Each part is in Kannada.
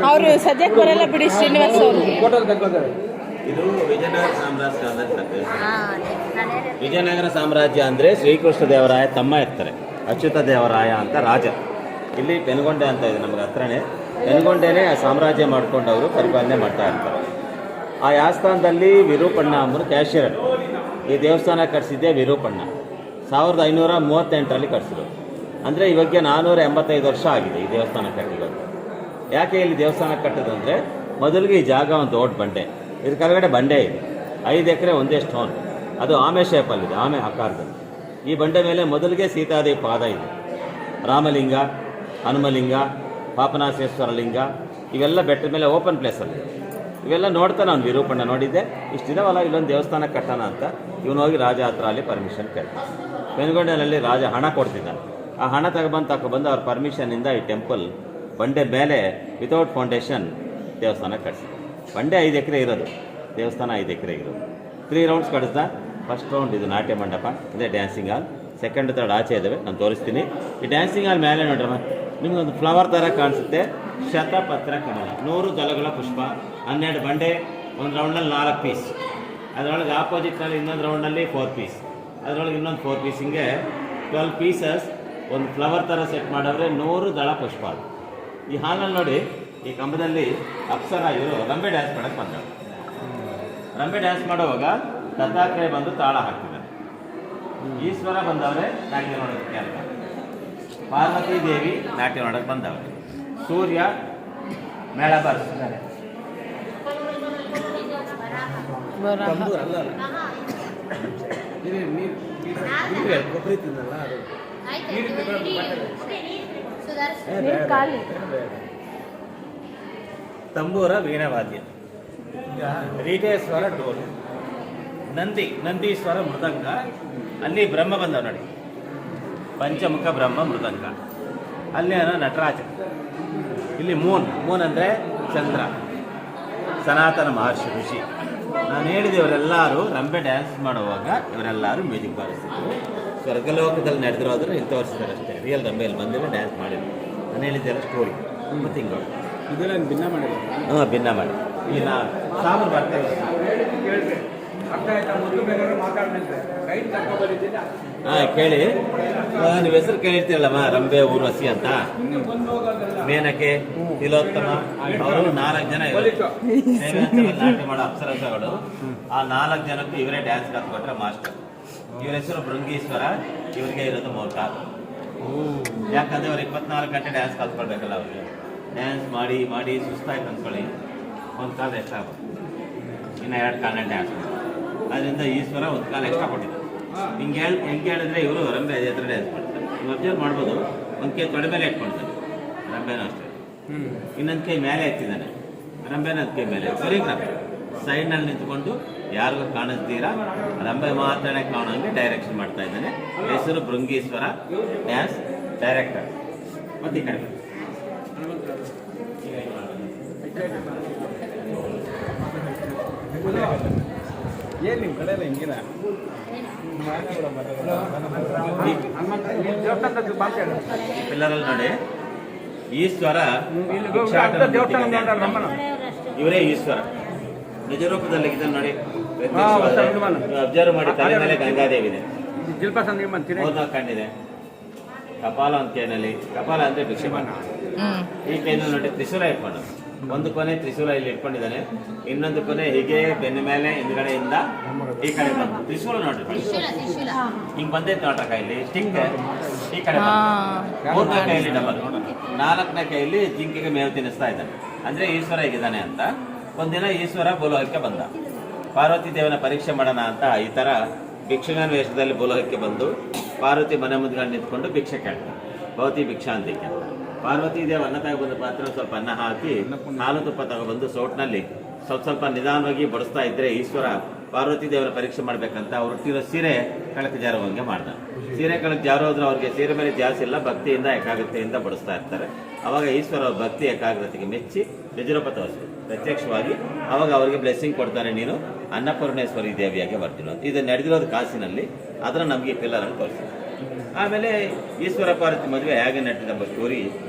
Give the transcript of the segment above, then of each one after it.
ಅವರು ಸದ್ಯಕ್ಕೆ ಬರಲ್ಲ ಬಿಡಿ ಶ್ರೀನಿವಾಸ್ ಅವರು. ಇದು ವಿಜಯನಗರ ಸಾಮ್ರಾಜ್ಯ ವಿಜಯನಗರ ಸಾಮ್ರಾಜ್ಯ ಅಂದರೆ ಶ್ರೀಕೃಷ್ಣ ದೇವರಾಯ ತಮ್ಮ ಇರ್ತಾರೆ, ಅಚ್ಯುತ ದೇವರಾಯ ಅಂತ ರಾಜ. ಇಲ್ಲಿ ಪೆನುಗೊಂಡೆ ಅಂತ ಇದೆ ನಮ್ಗೆ ಹತ್ರನೇ. ಪೆನುಗೊಂಡೆನೇ ಸಾಮ್ರಾಜ್ಯ ಮಾಡ್ಕೊಂಡವರು ಪರಿಪಾಲನೆ ಮಾಡ್ತಾ ಇರ್ತಾರೆ. ಆ ಆಸ್ಥಾನದಲ್ಲಿ ವಿರೂಪಣ್ಣ ಅಂಬರು ಕ್ಯಾಶಿಯರ್. ಈ ದೇವಸ್ಥಾನ ಕಟ್ಟಿಸಿದ್ದೆ ವಿರೂಪಣ್ಣ 1538ರಲ್ಲಿ ಕಟ್ಟಿಸಿದ್ರು. ಅಂದರೆ ಇವಾಗ 485 ವರ್ಷ ಆಗಿದೆ ಈ ದೇವಸ್ಥಾನ ಕಟ್ಟಿರೋದು. ಯಾಕೆ ಇಲ್ಲಿ ದೇವಸ್ಥಾನ ಕಟ್ಟೋದು ಅಂದರೆ, ಮೊದಲಿಗೆ ಈ ಜಾಗ ಒಂದು ದೊಡ್ಡ ಬಂಡೆ, ಇದ್ರ ಕೆಳಗಡೆ ಬಂಡೆ ಇದೆ, 5 ಎಕರೆ ಒಂದೇ ಸ್ಟೋನ್, ಅದು ಆಮೆ ಶೇಪಲ್ಲಿದೆ, ಆಮೆ ಆಕಾರದಲ್ಲಿ. ಈ ಬಂಡೆ ಮೇಲೆ ಮೊದಲಿಗೆ ಸೀತಾದೇವಿ ಪಾದ ಇದೆ, ರಾಮಲಿಂಗ, ಹನುಮಲಿಂಗ, ಪಾಪನಾಶೇಶ್ವರ ಲಿಂಗ, ಇವೆಲ್ಲ ಬೆಟ್ಟದ ಮೇಲೆ ಓಪನ್ ಪ್ಲೇಸಲ್ಲಿ. ಇವೆಲ್ಲ ನೋಡ್ತಾ ನಾನು ವಿರೂಪಣ್ಣ ನೋಡಿದ್ದೆ. ಇಷ್ಟು ದಿನವಲ್ಲ ಇಲ್ಲೊಂದು ದೇವಸ್ಥಾನ ಕಟ್ಟೋಣ ಅಂತ ಇವನು ಹೋಗಿ ರಾಜ ಹತ್ರ ಅಲ್ಲಿ ಪರ್ಮಿಷನ್ ಕೇಳ್ತಾನೆ. ಪೆನುಗೊಂಡೆನಲ್ಲಿ ರಾಜ ಹಣ ಕೊಡ್ತಿದ್ದಾನೆ. ಆ ಹಣ ತಗೊಬಂದು ಅವ್ರ ಪರ್ಮಿಷನ್ನಿಂದ ಈ ಟೆಂಪಲ್ ಬಂಡೆ ಮೇಲೆ ವಿತೌಟ್ ಫೌಂಡೇಶನ್ ದೇವಸ್ಥಾನ ಕಟ್ಟಿಸಿದೆ. ಬಂಡೆ 5 ಎಕರೆ ಇರೋದು, ದೇವಸ್ಥಾನ 5 ಎಕರೆ ಇರೋದು. 3 ರೌಂಡ್ಸ್ ಕಟ್ಟಿಸ್ದ. ಫಸ್ಟ್ ರೌಂಡ್ ಇದು ನಾಟ್ಯ ಮಂಟಪ, ಇದೇ ಡ್ಯಾನ್ಸಿಂಗ್ ಹಾಲ್. ಸೆಕೆಂಡ್ ಥರ್ಡ್ ಆಚೆ ಇದ್ದಾವೆ, ನಾನು ತೋರಿಸ್ತೀನಿ. ಈ ಡ್ಯಾನ್ಸಿಂಗ್ ಹಾಲ್ ಮೇಲೆ ನೋಡ್ರಮ್ಮ, ನಿಮಗೊಂದು ಫ್ಲವರ್ ಥರ ಕಾಣಿಸುತ್ತೆ. ಶತಪತ್ರ ಕಮಲ, 100 ದಳಗಳ ಪುಷ್ಪ, 12 ಬಂಡೆ, ಒಂದು ರೌಂಡಲ್ಲಿ 4 ಪೀಸ್, ಅದರೊಳಗೆ ಆಪೋಸಿಟ್ನಲ್ಲಿ ಇನ್ನೊಂದು ರೌಂಡಲ್ಲಿ 4 ಪೀಸ್, ಅದರೊಳಗೆ ಇನ್ನೊಂದು 4 ಪೀಸ್, ಹಿಂಗೆ 12 ಪೀಸಸ್ ಒಂದು ಫ್ಲವರ್ ಥರ ಸೆಟ್ ಮಾಡಿದ್ರೆ 100 ದಳ ಪುಷ್ಪ. ಈ ಹಾಲಲ್ಲಿ ನೋಡಿ, ಈ ಕಂಬದಲ್ಲಿ ಅಪ್ಸರ ಇವರು ರಂಬೆ ಡ್ಯಾನ್ಸ್ ಮಾಡೋಕ್ಕೆ ಬಂದವರು. ರಂಬೆ ಡ್ಯಾನ್ಸ್ ಮಾಡುವಾಗ ದತ್ತಾತ್ರೇಯ ಬಂದು ತಾಳ ಹಾಕ್ತಿದ್ದಾರೆ. ಈಶ್ವರ ಬಂದವರೇ ನಾಟ್ಯ ನೋಡೋದಕ್ಕೆ ಅಂತ. ಪಾರ್ವತಿ ದೇವಿ ನಾಟ್ಯ ನೋಡೋಕ್ಕೆ ಬಂದವರು. ಸೂರ್ಯ ಮೇಳ ಬಾರಿಸಿದ್ದಾರೆ. ತಂಬೂರ ವೀಣಾವಾದ್ಯ, ರೀಟೇಶ್ವರ ಡೋಲು, ನಂದೀಶ್ವರ ಮೃದಂಗ. ಅಲ್ಲಿ ಬ್ರಹ್ಮ ಬಂದವ ನೋಡಿ, ಪಂಚಮುಖ ಬ್ರಹ್ಮ ಮೃದಂಗ. ಅಲ್ಲಿ ನಟರಾಜ. ಇಲ್ಲಿ ಮೂನ್ ಅಂದರೆ ಚಂದ್ರ, ಸನಾತನ ಮಹರ್ಷಿ ಋಷಿ. ನಾನು ಹೇಳಿದೆ ಇವರೆಲ್ಲರೂ ರಂಬೆ ಡ್ಯಾನ್ಸ್ ಮಾಡುವಾಗ ಇವರೆಲ್ಲರೂ ಮ್ಯೂಸಿಕ್ ಬಾರಿಸ್ತಿದ್ರು. ಸ್ವರ್ಗಲೋಕದಲ್ಲಿ ನಡೆದಿರೋದ್ರೆ ಇಲ್ಲಿ ತೋರಿಸಿದ್ದಾರೆ ಅಷ್ಟೇ. ರಿಯಲ್ ರಂಬೆಯಲ್ಲಿ ಬಂದಿಲ್ಲ, ಡ್ಯಾನ್ಸ್ ಮಾಡಿದ್ರು. ನಾನು ಹೇಳಿದ್ದೆಲ್ಲ ಸ್ಟೋರಿ. ಮತ್ತು ಹಿಂಗೆ ಇದೆಲ್ಲ ಭಿನ್ನ ಮಾಡಿದ್ರು. ಹಾಂ, ಭಿನ್ನ ಮಾಡಿ. ಈಗ ನಾವು ಸಾಂಬಾರು ಮಾಡ್ತೇವೆ. ಹಾಂ, ಕೇಳಿ. ನೀವು ಹೆಸರು ಕೇಳಿರ್ತೀರಲ್ಲಮ್ಮ, ರಂಬೆ ಊರ್ವಶಿ ಅಂತ. ಮೇನಕೆ, ತಿಲೋತ್ತಮ, ಅವರು 4 ಜನ ಇವರು ನಾಟ್ಯ ಮಾಡೋ ಅಪ್ಸರಸಗಳು. ಆ 4 ಜನಕ್ಕೂ ಇವರೇ ಡ್ಯಾನ್ಸ್ ಕಲ್ತ್ಕೊಟ್ರೆ ಮಾಸ್ಟರ್. ಇವ್ರ ಹೆಸರು ಭೃಂಗೀಶ್ವರ. ಇವರಿಗೆ ಇರೋದು 3 ಕಾಲು. ಯಾಕಂದ್ರೆ ಅವ್ರು 24 ಗಂಟೆ ಡ್ಯಾನ್ಸ್ ಕಲ್ತ್ಕೊಳ್ಬೇಕಲ್ಲ. ಅವ್ರಿಗೆ ಡ್ಯಾನ್ಸ್ ಮಾಡಿ ಮಾಡಿ ಸುಸ್ತಾಯ್ತು ಅಂದ್ಕೊಳ್ಳಿ, 1 ಕಾಲು ಎಕ್ಸ್ಟ್ರಾ ಆಗುತ್ತೆ, ಇನ್ನು 2 ಕಾಲನ್ನ ಡ್ಯಾನ್ಸ್ ಮಾಡಿ. ಅದರಿಂದ ಈಶ್ವರ 1 ಕಾಲು ಎಕ್ಸ್ಟ್ರಾ ಕೊಟ್ಟಿದ್ದಾರೆ. ಹೆಂಗೆ ಹೇಳಿದ್ರೆ ಇವರು ರಂಬೆ ಹತ್ರ ಡ್ಯಾನ್ಸ್ ಮಾಡ್ತಾರೆ. ನೀವು ಅಬ್ಸರ್ವ್ ಮಾಡ್ಬೋದು. 1 ಕೈ ತೊಡೆ ಮೇಲೆ ಇಟ್ಕೊಳ್ತಾನೆ, ರಂಬೆನೂ ಅಷ್ಟೇ. ಇನ್ನೊಂದು ಕೈ ಮೇಲೆ ಎತ್ತಿದ್ದಾನೆ, ರಂಬೆನ 1 ಕೈ ಮೇಲೆ. ಕೊರಿಯೋಗ್ರಾಫಿ ಸೈಡ್ನಲ್ಲಿ ನಿಂತ್ಕೊಂಡು ಯಾರಿಗೂ ಕಾಣಿಸ್ತೀರಾ, ರಂಬೆ ಮಾತ್ರ ಕಾಣೋಂಗೆ ಡೈರೆಕ್ಷನ್ ಮಾಡ್ತಾ ಇದ್ದಾನೆ. ಹೆಸರು ಭೃಂಗೀಶ್ವರ, ಡ್ಯಾನ್ಸ್ ಡೈರೆಕ್ಟರ್. ಮತ್ತೆ ಈ ಕಡೆ ಏನು ನಿಮ್ಮ ಕಡೆ ಎಲ್ಲ ಹಿಂಗಿನ ಪಿಲ್ಲರಲ್ಲಿ ನೋಡಿ, ಈಶ್ವರ ಇವರೇ ಈಶ್ವರ ನಿಜ ರೂಪದಲ್ಲಿ ಇದನ್ನು ನೋಡಿ ಅಬ್ಸರ್ವ್ ಮಾಡಿ. ತಲೆ ಮೇಲೆ ಗಂಗಾದೇವಿ ಇದೆ, ಕಂಡಿದೆ. ಕಪಾಲ ಅಂತ ಕೈನಲ್ಲಿ, ಕಪಾಲ ಅಂದ್ರೆ ಭಿಕ್ಷಮಾನ. ಈ ಕೈನಲ್ಲಿ ನೋಡಿ ತ್ರಿಶೂಲ ಇಟ್ಕೊಂಡು, ಒಂದು ಕೊನೆ ತ್ರಿಶೂಲ ಇಲ್ಲಿ ಇಟ್ಕೊಂಡಿದ್ದಾನೆ, ಇನ್ನೊಂದು ಕೊನೆ ಹೀಗೆ ಬೆನ್ನ ಮೇಲೆ ಹಿಂದ್ಗಡೆಯಿಂದ ಈ ಕಡೆ ಬಂದು ತ್ರಿಶೂಲ ನೋಡ್ರಿ, ಹಿಂಗ್ ಬಂದೈತೆ ನೋಡ್ರ ಕೈಲಿ ಸ್ಟಿಂಗ್. ಈ ಕಡೆ 3ನೇ ಕೈಯಲ್ಲಿ ಡಬಲ್, 4ನೇ ಕೈಯಲ್ಲಿ ಜಿಂಕೆಗೆ ಮೇವು ತಿನ್ನಿಸ್ತಾ ಇದ್ದಾನೆ. ಅಂದ್ರೆ ಈಶ್ವರ ಹೇಗಿದ್ದಾನೆ ಅಂತ. ಒಂದಿನ ಈಶ್ವರ ಭೂಲೋಕಕ್ಕೆ ಬಂದ. ಪಾರ್ವತಿ ದೇವನ ಪರೀಕ್ಷೆ ಮಾಡೋಣ ಅಂತ ಈ ತರ ಭಿಕ್ಷುಗನ ವೇಷದಲ್ಲಿ ಭೂಲೋಕಕ್ಕೆ ಬಂದು ಪಾರ್ವತಿ ಮನೆ ಮುಂದ್ಗಡೆ ನಿಂತ್ಕೊಂಡು ಭಿಕ್ಷೆ ಕೇಳ್ತಾನೆ. ಭವತಿ ಭಿಕ್ಷಾ ಅಂತ. ಪಾರ್ವತಿ ದೇವ ಅನ್ನ ತಗೊಬಂದು ಪಾತ್ರ ಸ್ವಲ್ಪ ಅನ್ನ ಹಾಕಿ ಹಾಲು ತುಪ್ಪ ತಗೊಬಂದು ಸೋಟ್ನಲ್ಲಿ ಸ್ವಲ್ಪ ನಿಧಾನವಾಗಿ ಬಡಿಸ್ತಾ ಇದ್ರೆ ಈಶ್ವರ ಪಾರ್ವತಿ ದೇವರ ಪರೀಕ್ಷೆ ಮಾಡ್ಬೇಕಂತ ಅವ್ರು ಹುಟ್ಟಿರೋ ಸೀರೆ ಕೆಳಕ್ಕೆ ಜಾರುವಂಗೆ ಮಾಡ್ದ. ಸೀರೆ ಕೆಳಕ್ಕೆ ಜಾರೋದ್ರೆ ಅವ್ರಿಗೆ ಸೀರೆ ಮೇಲೆ ಜಾಸ್ತಿ ಇಲ್ಲ, ಭಕ್ತಿಯಿಂದ ಏಕಾಗ್ರತೆಯಿಂದ ಬಡಿಸ್ತಾ ಇರ್ತಾರೆ. ಅವಾಗ ಈಶ್ವರ ಭಕ್ತಿ ಏಕಾಗ್ರತೆಗೆ ಮೆಚ್ಚಿ ನಿಜರೂಪ ತೋರಿಸಿ ಪ್ರತ್ಯಕ್ಷವಾಗಿ ಅವಾಗ ಅವರಿಗೆ ಬ್ಲೆಸ್ಸಿಂಗ್ ಕೊಡ್ತಾನೆ, ನೀನು ಅನ್ನಪೂರ್ಣೇಶ್ವರಿ ದೇವಿಯಾಗಿ ಬರ್ತೀನೋ. ಇದು ನಡೆದಿರೋದು ಕಾಸಿನಲ್ಲಿ, ಅದನ್ನು ನಮಗೆ ಪಿಲ್ಲರನ್ನು ತೋರಿಸಿ. ಆಮೇಲೆ ಈಶ್ವರ ಪಾರ್ವತಿ ಮದುವೆ ಹೇಗೆ ನಡೆದಿದೆ ಎಂಬ ಸ್ಟೋರಿ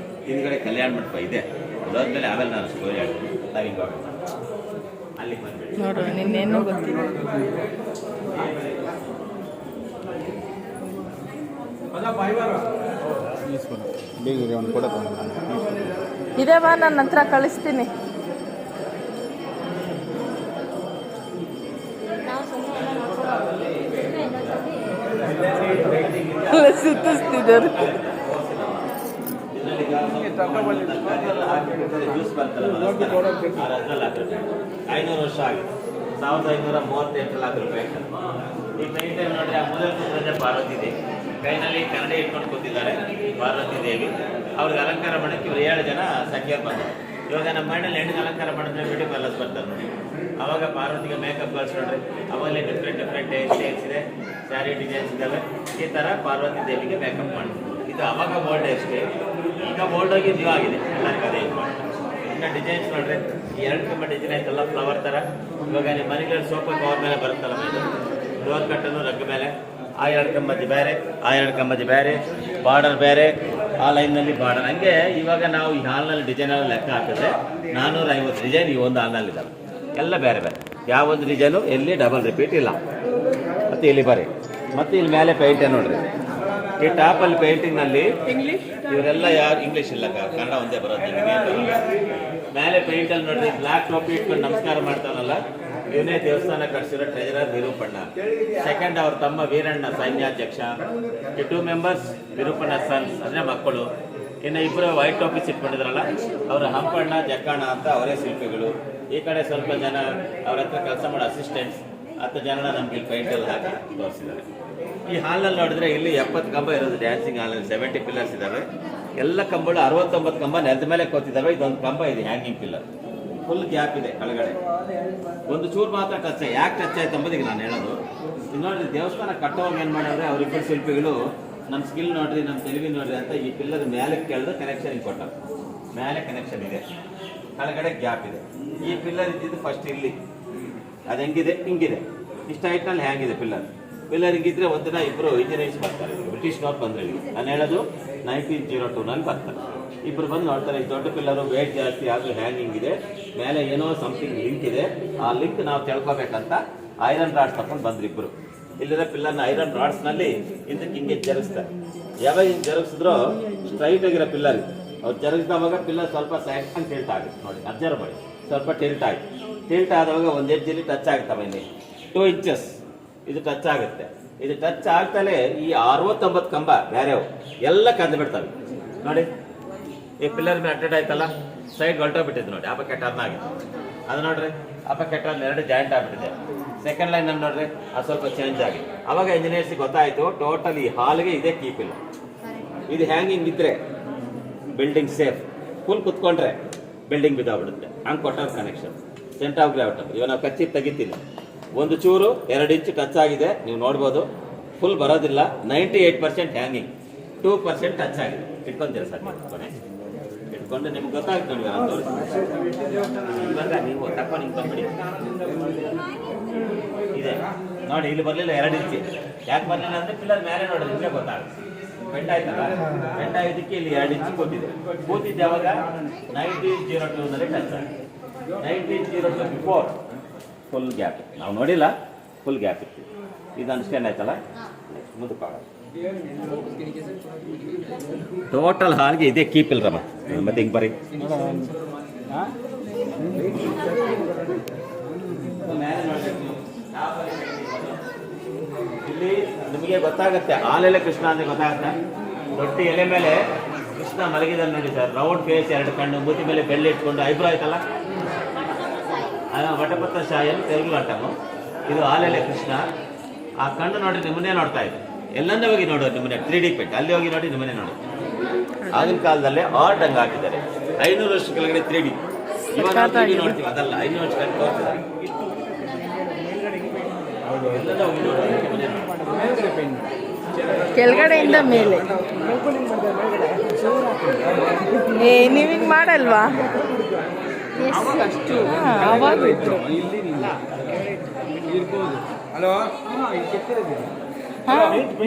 ಹಿಂದ್ಗಡೆ ಕಲ್ಯಾಣ ಮಂಟಪ ಇದೆ, ಅದಾದ್ಮೇಲೆ ಆಮೇಲೆ ನಾನು ಸ್ಟೋರಿ ಹೇಳ್ತೀನಿ. ನಾವು ಹಿಂಗೆ ಅಲ್ಲಿಗೆ ಬಂದ್ಬಿಡಿ. ನೋಡು ನಿನ್ನೇನು ಗೊತ್ತಿಲ್ಲ. ಬೇಗ ಒಂದು ಕೊಡ ಇದೇ ಬಾ, ನನ್ನ ಹತ್ರ ಕಳಿಸ್ತೀನಿ. ಸುತ್ತಿಸ್ತಿದ್ದಾರೆ. ಜ್ಯೂಸ್ ಬರ್ತಲ್ಲ 500 ವರ್ಷ ಆಗಿದೆ. 1538 ಲಾಖ ರೂಪಾಯಿ. ಈ ಪೇಂಟ್ ನೋಡ್ರಿ, ಆ ಮೊದಲ ಕೂತ್ಕೊಂಡ್ರೆ ಪಾರ್ವತಿ ದೇವಿ ಕೈನಲ್ಲಿ ಕನ್ನಡಿ ಇಟ್ಕೊಂಡು ಕೂತಿದ್ದಾರೆ. ಪಾರ್ವತಿ ದೇವಿ ಅವ್ರಿಗೆ ಅಲಂಕಾರ ಮಾಡೋಕ್ಕೆ ಇವರು 7 ಜನ ಸಖಿಯರು ಬಂದರು. ಇವಾಗ ನಮ್ಮ ಮಣ್ಣಲ್ಲಿ ಹೆಣ್ಣಿಗೆ ಅಲಂಕಾರ ಮಾಡಿದ್ರೆ ಬ್ಯೂಟಿ ಪಾರ್ಲರ್ಸ್ ಬರ್ತಾರೆ ನೋಡಿ. ಅವಾಗ ಪಾರ್ವತಿಗೆ ಮೇಕಪ್ ಗರ್ಲ್ಸ್ ನೋಡ್ರಿ, ಅವಾಗಲೇ ಡಿಫ್ರೆಂಟ್ ಹೇರ್ ಸ್ಟೈಲ್ಸ್ ಇದೆ, ಸ್ಯಾರಿ ಡಿಸೈನ್ಸ್ ಇದ್ದಾವೆ. ಈ ಥರ ಪಾರ್ವತಿ ದೇವಿಗೆ ಮೇಕಪ್ ಮಾಡಿದ್ರು. ಇದು ಅವಾಗ ಓಲ್ಡ್ ಹೇರ್ ಸ್ಟೈಲ್, ಈಗ ಓಲ್ಡ್ ಆಗಿ ನ್ಯೂ ಆಗಿದೆ. ಎಲ್ಲರಿಗೂ ಅದೇ ಇದು ಮಾಡಿ ಇನ್ನು ಡಿಸೈನ್ಸ್ ನೋಡ್ರಿ, ಈ 2 ಕಂಬ ಡಿಸೈನ್ ಆಯ್ತಲ್ಲ ಫ್ಲವರ್ ಥರ. ಇವಾಗ ನಿಮ್ಮ ಮನೆಗಳಲ್ಲಿ ಸೋಫಾ ಕವರ್ ಮೇಲೆ ಬರುತ್ತಲ್ಲ ಇದು ಡೋರ್ ಕಟ್ಟನ್ನು ರಗ್ಗ ಮೇಲೆ, ಆ 2 ಕಂಬದಿ ಬೇರೆ, ಆ 2 ಕಂಬದಿ ಬೇರೆ, ಬಾರ್ಡರ್ ಬೇರೆ, ಆ ಲೈನ್ನಲ್ಲಿ ಬಾರ್ಡರ್. ಹಂಗೆ ಇವಾಗ ನಾವು ಈ ಹಾಲ್ನಲ್ಲಿ ಡಿಸೈನಲ್ಲಿ ಲೆಕ್ಕ ಹಾಕಿದ್ರೆ 450 ಡಿಸೈನ್ ಈ ಒಂದು ಹಾಲ್ನಲ್ಲಿ ಇದ್ದಾವೆ. ಎಲ್ಲ ಬೇರೆ ಬೇರೆ, ಯಾವೊಂದು ಡಿಸೈನು ಎಲ್ಲಿ ಡಬಲ್ ರಿಪೀಟ್ ಇಲ್ಲ. ಮತ್ತು ಇಲ್ಲಿ ಬರೀ, ಮತ್ತು ಇಲ್ಲಿ ಮೇಲೆ ಪೇಂಟೇ ನೋಡ್ರಿ. ಈ ಟಾಪಲ್ಲಿ ಪೇಂಟಿಂಗ್ನಲ್ಲಿ ಇವರೆಲ್ಲ ಯಾರು ಇಂಗ್ಲೀಷ್ ಇಲ್ಲ, ಕನ್ನಡ ಒಂದೇ ಬರೋದು. ಮೇಲೆ ಪೇಂಟಲ್ಲಿ ನೋಡ್ರಿ, ಬ್ಲ್ಯಾಕ್ ಟೋಪಿ ಇಟ್ಕೊಂಡು ನಮಸ್ಕಾರ ಮಾಡ್ತಾನಲ್ಲ, ಇವನೇ ದೇವಸ್ಥಾನ ಕಟ್ಸಿರೋ ಟ್ರೆಜರರ್ ವಿರೂಪಣ್ಣ. ಸೆಕೆಂಡ್ ಅವ್ರ ತಮ್ಮ ವೀರಣ್ಣ ಸೈನ್ಯಾಧ್ಯಕ್ಷ. ಈ 2 ಮೆಂಬರ್ಸ್ ವಿರೂಪಣ್ಣ ಸನ್ಸ್ ಅಂದರೆ ಮಕ್ಕಳು. ಇನ್ನು ಇಬ್ಬರು ವೈಟ್ ಟೋಪಿಸ್ ಇಟ್ಕೊಂಡಿದ್ರಲ್ಲ, ಅವರ ಹಂಪಣ್ಣ ಜಕ್ಕಣ್ಣ ಅಂತ ಅವರೇ ಶಿಲ್ಪಿಗಳು. ಈ ಕಡೆ ಸ್ವಲ್ಪ ಜನ ಅವ್ರ ಹತ್ರ ಕೆಲಸ ಮಾಡೋ ಅಸಿಸ್ಟೆಂಟ್ಸ್ 10 ಜನ ನಮ್ಗೆ ಇಲ್ಲಿ ಪೇಂಟಲ್ಲಿ ಹಾಕಿ ತೋರಿಸಿದ್ದಾರೆ. ಈ ಹಾಲ್ನಲ್ಲಿ ನೋಡಿದ್ರೆ ಇಲ್ಲಿ 70 ಕಂಬ ಇರೋದು ಡ್ಯಾನ್ಸಿಂಗ್ ಹಾಲಲ್ಲಿ. 70 ಪಿಲ್ಲರ್ಸ್ ಇದ್ದಾವೆ. ಎಲ್ಲ ಕಂಬಗಳು 69 ಕಂಬ ನೆಲದ ಮೇಲೆ ಕೂತಿದ್ದಾವೆ. ಇದೊಂದು ಕಂಬ ಇದೆ ಹ್ಯಾಂಗಿಂಗ್ ಪಿಲ್ಲರ್. ಫುಲ್ ಗ್ಯಾಪ್ ಇದೆ ಕೆಳಗಡೆ. ಒಂದು ಚೂರು ಮಾತ್ರ ಟಚ್. ಯಾಕೆ ಟಚ್ ಆಯ್ತು ಅಂಬೋದಿಗೆ ನಾನು ಹೇಳೋದು. ಇದು ನೋಡ್ರಿ, ದೇವಸ್ಥಾನ ಕಟ್ಟೋವಾಗ ಏನು ಮಾಡಿದ್ರೆ ಅವರಿಬ್ಬರು ಶಿಲ್ಪಿಗಳು ನಮ್ಮ ಸ್ಕಿಲ್ ನೋಡ್ರಿ, ನಮ್ಮ ತಿಳಿವಿ ನೋಡ್ರಿ ಅಂತ ಈ ಪಿಲ್ಲರ್ ಮೇಲೆ ಕೇಳಿದ್ರೆ ಕನೆಕ್ಷನ್ ಕೊಟ್ಟರು. ಮೇಲೆ ಕನೆಕ್ಷನ್ ಇದೆ, ಕೆಳಗಡೆ ಗ್ಯಾಪ್ ಇದೆ. ಈ ಪಿಲ್ಲರ್ ಇದ್ದಿದ್ದು ಫಸ್ಟ್ ಇಲ್ಲಿ, ಅದು ಹೆಂಗಿದೆ ಹಿಂಗಿದೆ, ಇಷ್ಟು ಹೈಟ್ನಲ್ಲಿ ಹ್ಯಾಂಗಿದೆ ಪಿಲ್ಲರ್. ಪಿಲ್ಲರ್ ಹಿಂಗಿದ್ರೆ ಒಂದಿನ ಇಬ್ಬರು ಇಂಜಿನಿಯರ್ಸ್ ಬರ್ತಾರೆ, ಬ್ರಿಟಿಷ್ನವ್ರು ಬಂದ್ರೆ. ನಾನು ಹೇಳೋದು 1902ನಲ್ಲಿ ಬರ್ತಾರೆ. ಇಬ್ಬರು ಬಂದು ನೋಡ್ತಾರೆ, ಈ ದೊಡ್ಡ ಪಿಲ್ಲರು ವೇಟ್ ಜಾಸ್ತಿ ಆದರೂ ಹ್ಯಾಂಗಿಂಗ್ ಇದೆ, ಮೇಲೆ ಏನೋ ಸಮಥಿಂಗ್ ಲಿಂಕ್ ಇದೆ. ಆ ಲಿಂಕ್ ನಾವು ತಿಳ್ಕೊಬೇಕಂತ ಐರನ್ ರಾಡ್ಸ್ ತಗೊಂಡು ಬಂದ್ರು ಇಬ್ಬರು. ಇಲ್ಲಿರೋ ಪಿಲ್ಲರ್ನ ಐರನ್ ರಾಡ್ಸ್ನಲ್ಲಿ ಹಿಂದಕ್ಕೆ ಹಿಂಗೆ ಜರುಗಿಸ್ತಾರೆ. ಯಾವಾಗ ಹಿಂಗೆ ಜರುಗಿಸಿದ್ರು ಸ್ಟ್ರೈಟ್ ಆಗಿರೋ ಪಿಲ್ಲರ್ ಅವ್ರು ಜರುಗಿಸಿದವಾಗ ಪಿಲ್ಲರ್ ಸ್ವಲ್ಪ ಸೈಡ್ ಹಂಗೆ ಟಿಲ್ಟ್ ಆಗುತ್ತೆ ನೋಡಿ, ಅಬ್ಸರ್ವ್ ಮಾಡಿ. ಸ್ವಲ್ಪ ಟಿಲ್ಟ್ ಆಗಿ ಟಿಲ್ಟ್ ಆದವಾಗ ಒಂದು ಎಡ್ಜಲ್ಲಿ ಟಚ್ ಆಗ್ತವೆ. ಇಲ್ಲಿ 2 ಇಂಚಸ್ ಇದು ಟಚ್ ಆಗುತ್ತೆ. ಇದು ಟಚ್ ಆಗ್ತಲೇ ಈ 69 ಕಂಬ ಬೇರೆವು ಎಲ್ಲ ಕಂದು ಬಿಡ್ತವೆ ನೋಡಿ. ಈ ಪಿಲ್ಲರ್ ಮೇಲೆ ಅಟೆಂಡ್ ಆಯ್ತಲ್ಲ, ಸೈಡ್ ಹೊಲ್ಟೋಗ್ಬಿಟ್ಟಿದ್ದು ನೋಡಿ, ಆ ಪಕ್ಕ ಟರ್ನ್ ಆಗಿದೆ. ಅದು ನೋಡ್ರಿ, ಆ ಪಕ್ಕ ಟರ್ನ್ 2 ಜಾಯಿಂಟ್ ಆಗಿಬಿಟ್ಟಿದೆ. ಸೆಕೆಂಡ್ ಲೈನ್ ಅಲ್ಲಿ ನೋಡ್ರಿ, ಅದು ಸ್ವಲ್ಪ ಚೇಂಜ್ ಆಗಿದೆ. ಅವಾಗ ಇಂಜಿನಿಯರ್ಸಿಗೆ ಗೊತ್ತಾಯ್ತು ಟೋಟಲ್ ಈ ಹಾಲ್ಗೆ ಇದೇ ಕೀಪ್ ಇಲ್ಲ. ಇದು ಹ್ಯಾಂಗಿಂಗ್ ಇದ್ರೆ ಬಿಲ್ಡಿಂಗ್ ಸೇಫ್, ಫುಲ್ ಕುತ್ಕೊಂಡ್ರೆ ಬಿಲ್ಡಿಂಗ್ ಬಿದ್ದಾಗ್ಬಿಡುತ್ತೆ. ಹಂಗೆ ಕೊಟ್ಟ ಕನೆಕ್ಷನ್ ಸೆಂಟರ್ ಆಫ್ ಗ್ರಾವಿಟಿ. ಇವಾಗ ನಾವು ಕಚ್ಚಿ ತೆಗಿತಿಲ್ಲ, ಒಂದು ಚೂರು 2 ಇಂಚ್ ಟಚ್ ಆಗಿದೆ, ನೀವು ನೋಡ್ಬೋದು. ಫುಲ್ ಬರೋದಿಲ್ಲ, 98% ಹ್ಯಾಂಗಿಂಗ್, 2% ಟಚ್ ಆಗಿದೆ. ಇಟ್ಕೊಂತೀರ ಸರ್ ಕೊನೆ ಇಟ್ಕೊಂಡು ನಿಮ್ಗೆ ಗೊತ್ತಾಗುತ್ತೆ ನೋಡಿ. ಇವಾಗ ನೀವು ತಕೊಂಡು ನಿಂತ್ಕೊಂಡ್ಬಿಡಿ. ಇದೆ ನೋಡಿ, ಇಲ್ಲಿ ಬರಲಿಲ್ಲ 2 ಇಂಚ್. ಯಾಕೆ ಬರಲಿಲ್ಲ ಅಂದರೆ ಪಿಲ್ಲರ್ ಮೇಲೆ ನೋಡಿದ್ರೆ ನಿಮಗೆ ಗೊತ್ತಾಗುತ್ತೆ. ಬೆಂಡ್ ಆಯ್ತಲ್ಲ, ಬೆಂಡ್ ಆಗಿದ್ದಕ್ಕೆ ಇಲ್ಲಿ 2 ಇಂಚ್ ಕೊಟ್ಟಿದೆ. ಕೂತಿದ್ದೆ ಯಾವಾಗ 1902ನಲ್ಲಿ ಟಚ್ ಆಗಿದೆ. 1902 ಬಿಫೋರ್ ಫುಲ್ ಗ್ಯಾಪ್, ನಾವು ನೋಡಿಲ್ಲ, ಫುಲ್ ಗ್ಯಾಪ್ ಇತ್ತು. ಇದು ಅಂಡರ್ಸ್ಟ್ಯಾಂಡ್ ಆಯ್ತಲ್ಲ. ಮುಂದಕ್ಕಾಗಲ್ಲ, ಟೋಟಲ್ ಹಾಲ್ಗೆ ಇದೇ ಕೀಪ್ ಇಲ್ರಮ್ಮ. ಮತ್ತೆ ಹಿಂಗೆ ಬರೀ ಇಲ್ಲಿ ನಿಮಗೆ ಗೊತ್ತಾಗುತ್ತೆ. ಹಾಲೆಲೆ ಕೃಷ್ಣ ಅಂದರೆ ಗೊತ್ತಾಗುತ್ತೆ. ದೊಡ್ಡ ಎಲೆ ಮೇಲೆ ಕೃಷ್ಣ ಮಲಗಿದ ನೋಡಿ ಸರ್, ರೌಂಡ್ ಫೇಸ್, 2 ಕಣ್ಣು, ಮೂತಿ ಮೇಲೆ ಬೆಳ್ಳಿ ಇಟ್ಕೊಂಡು ಐಬ್ರೋ ಆಯ್ತಲ್ಲ, ವಟಪತ್ರ ಶಾಯನ್ ತೆಲುಗು ಆಟಮು. ಇದು ಹಾಲೆಲೆ ಕೃಷ್ಣ. ಆ ಕಣ್ಣು ನೋಡಿ ನಿಮ್ಮನ್ನೇ ನೋಡ್ತಾ ಇದೆ. ಎಲ್ಲಂದ ಹೋಗಿ ನೋಡೋದು ನಿಮ್ಮನೆ 3D ಪೆಟ್, ಅಲ್ಲಿ ಹೋಗಿ ನೋಡಿ ನಿಮ್ಮನೆ ನೋಡಿ. ಆಗಿನ ಕಾಲದಲ್ಲೇ ಆರ್ಟ್ ಹಂಗೆ ಹಾಕಿದ್ದಾರೆ. 500 ವರ್ಷ ಕೆಳಗಡೆ 3D. ಇವಾಗ 3D ನೋಡ್ತೀವಿ, ಅದಲ್ಲ 500 ವರ್ಷ ಕೆಳಗೆ ತೋರಿಸಿದ್ದಾರೆ. ಎಲ್ಲಂದ ಹೋಗಿ ನೋಡಿ ಕೆಳಗಡೆಯಿಂದ ಮೇಲೆ. ನೀವಿಂಗ್ ಮಾಡಲ್ವಾ? ಅವಾಗ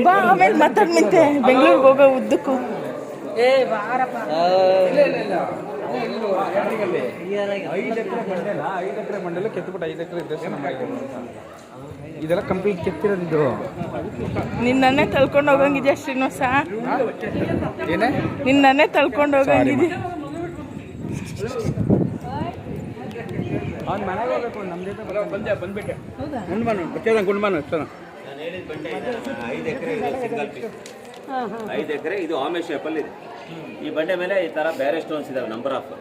ಬಾ, ಆಮೇಲೆ ಮಾತಾಡ್ ಮಿಂತೆ ಬೆಂಗಳೂರಿಗೆ ಹೋಗೋ ಉದ್ದಕ್ಕೂ. 5 ಎಕರೆ ಬಂಡೆನ 5 ಎಕರೆ ಬಂಡೆಲ್ಲ ಕೆತ್ಬಿಟ್ಟು 5 ಎಕರೆ ದರ್ಶನ ಮಾಡಿದ್ರು ಇದೆಲ್ಲ ಕಂಪ್ಲೀಟ್ ಕೆತ್ತಿರೋದು. ನಿನ್ನನ್ನೇ ತಳ್ಕೊಂಡು ಹೋಗಂಗಿದ್ಯಾ ಶ್ರೀನಿವಾಸ? ಏನೇ ನಿನ್ನನ್ನೇ ತಳ್ಕೊಂಡು ಹೋಗಂಗಿದ್ಯಾ? ಅವ್ನು ಮನೆಗೆ ಹೋಗ್ಬೇಕು, ನಮ್ಮ ಜೊತೆ ಬಂದ್ಬಿಟ್ಟೆ. ಗುಂಡ್ಬಾನು ನಾನು ಹೇಳಿದ ಬಂಡೆ ಇದೆ, 5 ಎಕರೆ ಇದೆ ಸಿಂಗಲ್ ಪೀಸ್. 5 ಎಕರೆ ಇದು ಆಮೆ ಶೇಪಲ್ಲಿ ಇದೆ. ಈ ಬಂಡೆ ಮೇಲೆ ಈ ಥರ ಬೇರೆ ಸ್ಟೋನ್ಸ್ ಇದಾವೆ, ನಂಬರ್ ಆಫ್.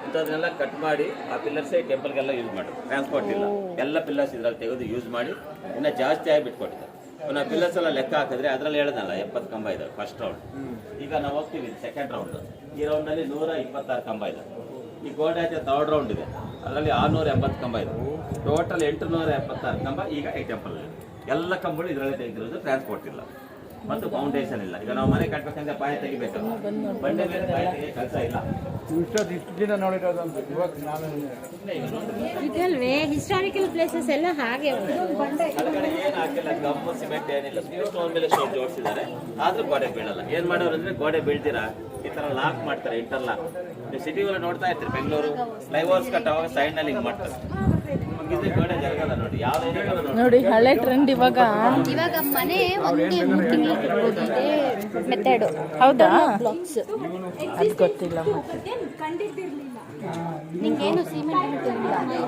ಇಂಥದನ್ನೆಲ್ಲ ಕಟ್ ಮಾಡಿ ಆ ಪಿಲ್ಲರ್ಸೇ ಟೆಂಪಲ್ಗೆಲ್ಲ ಯೂಸ್ ಮಾಡಿ, ಟ್ರಾನ್ಸ್ಪೋರ್ಟ್ ಇಲ್ಲ, ಎಲ್ಲ ಪಿಲ್ಲರ್ಸ್ ಇದ್ರಲ್ಲಿ ತೆಗೆದು ಯೂಸ್ ಮಾಡಿ ಇನ್ನೂ ಜಾಸ್ತಿ ಆಗಿ ಬಿಟ್ಕೊಟ್ಟಿದ್ದಾರೆ. ನಾವು ಪಿಲ್ಲರ್ಸ್ ಎಲ್ಲ ಲೆಕ್ಕ ಹಾಕಿದ್ರೆ ಅದರಲ್ಲಿ ಹೇಳೋದಲ್ಲ 70 ಕಂಬ ಇದಾವೆ ಫಸ್ಟ್ ರೌಂಡ್. ಈಗ ನಾವು ಹೋಗ್ತೀವಿ ಸೆಕೆಂಡ್ ರೌಂಡ್. ಈ ರೌಂಡಲ್ಲಿ 126 ಕಂಬ ಇದೆ. ಈ ಗೋಲ್ಡ್ ಆಚೆ ಥರ್ಡ್ ರೌಂಡ್ ಇದೆ, ಅದರಲ್ಲಿ 680 ಕಂಬ ಇದೆ. ಟೋಟಲ್ 876 ಕಂಬ ಈಗ ಈ ಟೆಂಪಲ್. ಎಲ್ಲ ಕಂಬಗಳು ಇದರಲ್ಲೇ ತೆಗೆದಿರೋದು, ಟ್ರಾನ್ಸ್ಪೋರ್ಟ್ ಇಲ್ಲ ಮತ್ತು ಫೌಂಡೇಶನ್ ಇಲ್ಲ. ಈಗ ನಾವು ಮನೆ ಕಟ್ಬೇಕಂದ್ರೆ ಪಾಯ ತೆಗಿಬೇಕಲ್ಲ, ಬಂಡೆ ಮೇಲೆ ಪಾಯ ತೆಗಿಯೋ ಕೆಲಸ ಇಲ್ಲ. ಇಷ್ಟು ದಿನ ನೋಡಿರೋದು ಇದಲ್ವೇ ಹಿಸ್ಟಾರಿಕಲ್ ಪ್ಲೇಸಸ್ ಎಲ್ಲ ಹಾಗೆ ಅದಕ್ಕೆ ಏನು ಹಾಕಿಲ್ಲ, ಗಮ್ಮು ಸಿಮೆಂಟ್ ಏನಿಲ್ಲ, ಸ್ಟೋನ್ ಮೇಲೆ ಸ್ಟೋನ್ ಜೋಡಿಸಿದ್ದಾರೆ, ಆದ್ರೂ ಗೋಡೆ ಬೀಳಲ್ಲ. ಏನ್ ಮಾಡೋರು ಅಂದ್ರೆ ಗೋಡೆ ಬೀಳ್ತೀರಾ ಈ ತರ ಲಾಕ್ ಮಾಡ್ತಾರೆ, ಇಂಟರ್ಲಾಕ್. ನೀವು ಸಿಟಿಗೆಲ್ಲ ನೋಡ್ತಾ ಇರ್ತೀರಿ, ಬೆಂಗಳೂರು ಫ್ಲೈಓವರ್ಸ್ ಕಟ್ಟುವಾಗ ಸೈಡ್ ನಲ್ಲಿ ಹಿಂಗ್ ಮಾಡ್ತಾರೆ. ಗೋಡೆ ಜರಗಲ್ಲ ನೋಡಿ, ಯಾವ್ದು ನೋಡಿ ಹಳೆ ಟ್ರೆಂಡ್ ಇವಾಗ. ಮನೆ ಒಂದೇ 3 ತಿಂಗಳು ಇರ್ಬೋದು, ಇದೇ ಮೆಥಡ್. ಹೌದಾ? ಬ್ಲಾಕ್ಸ್ ಅದು ಗೊತ್ತಿಲ್ಲ. ನಿಂಗೇನು ಸಿಮೆಂಟ್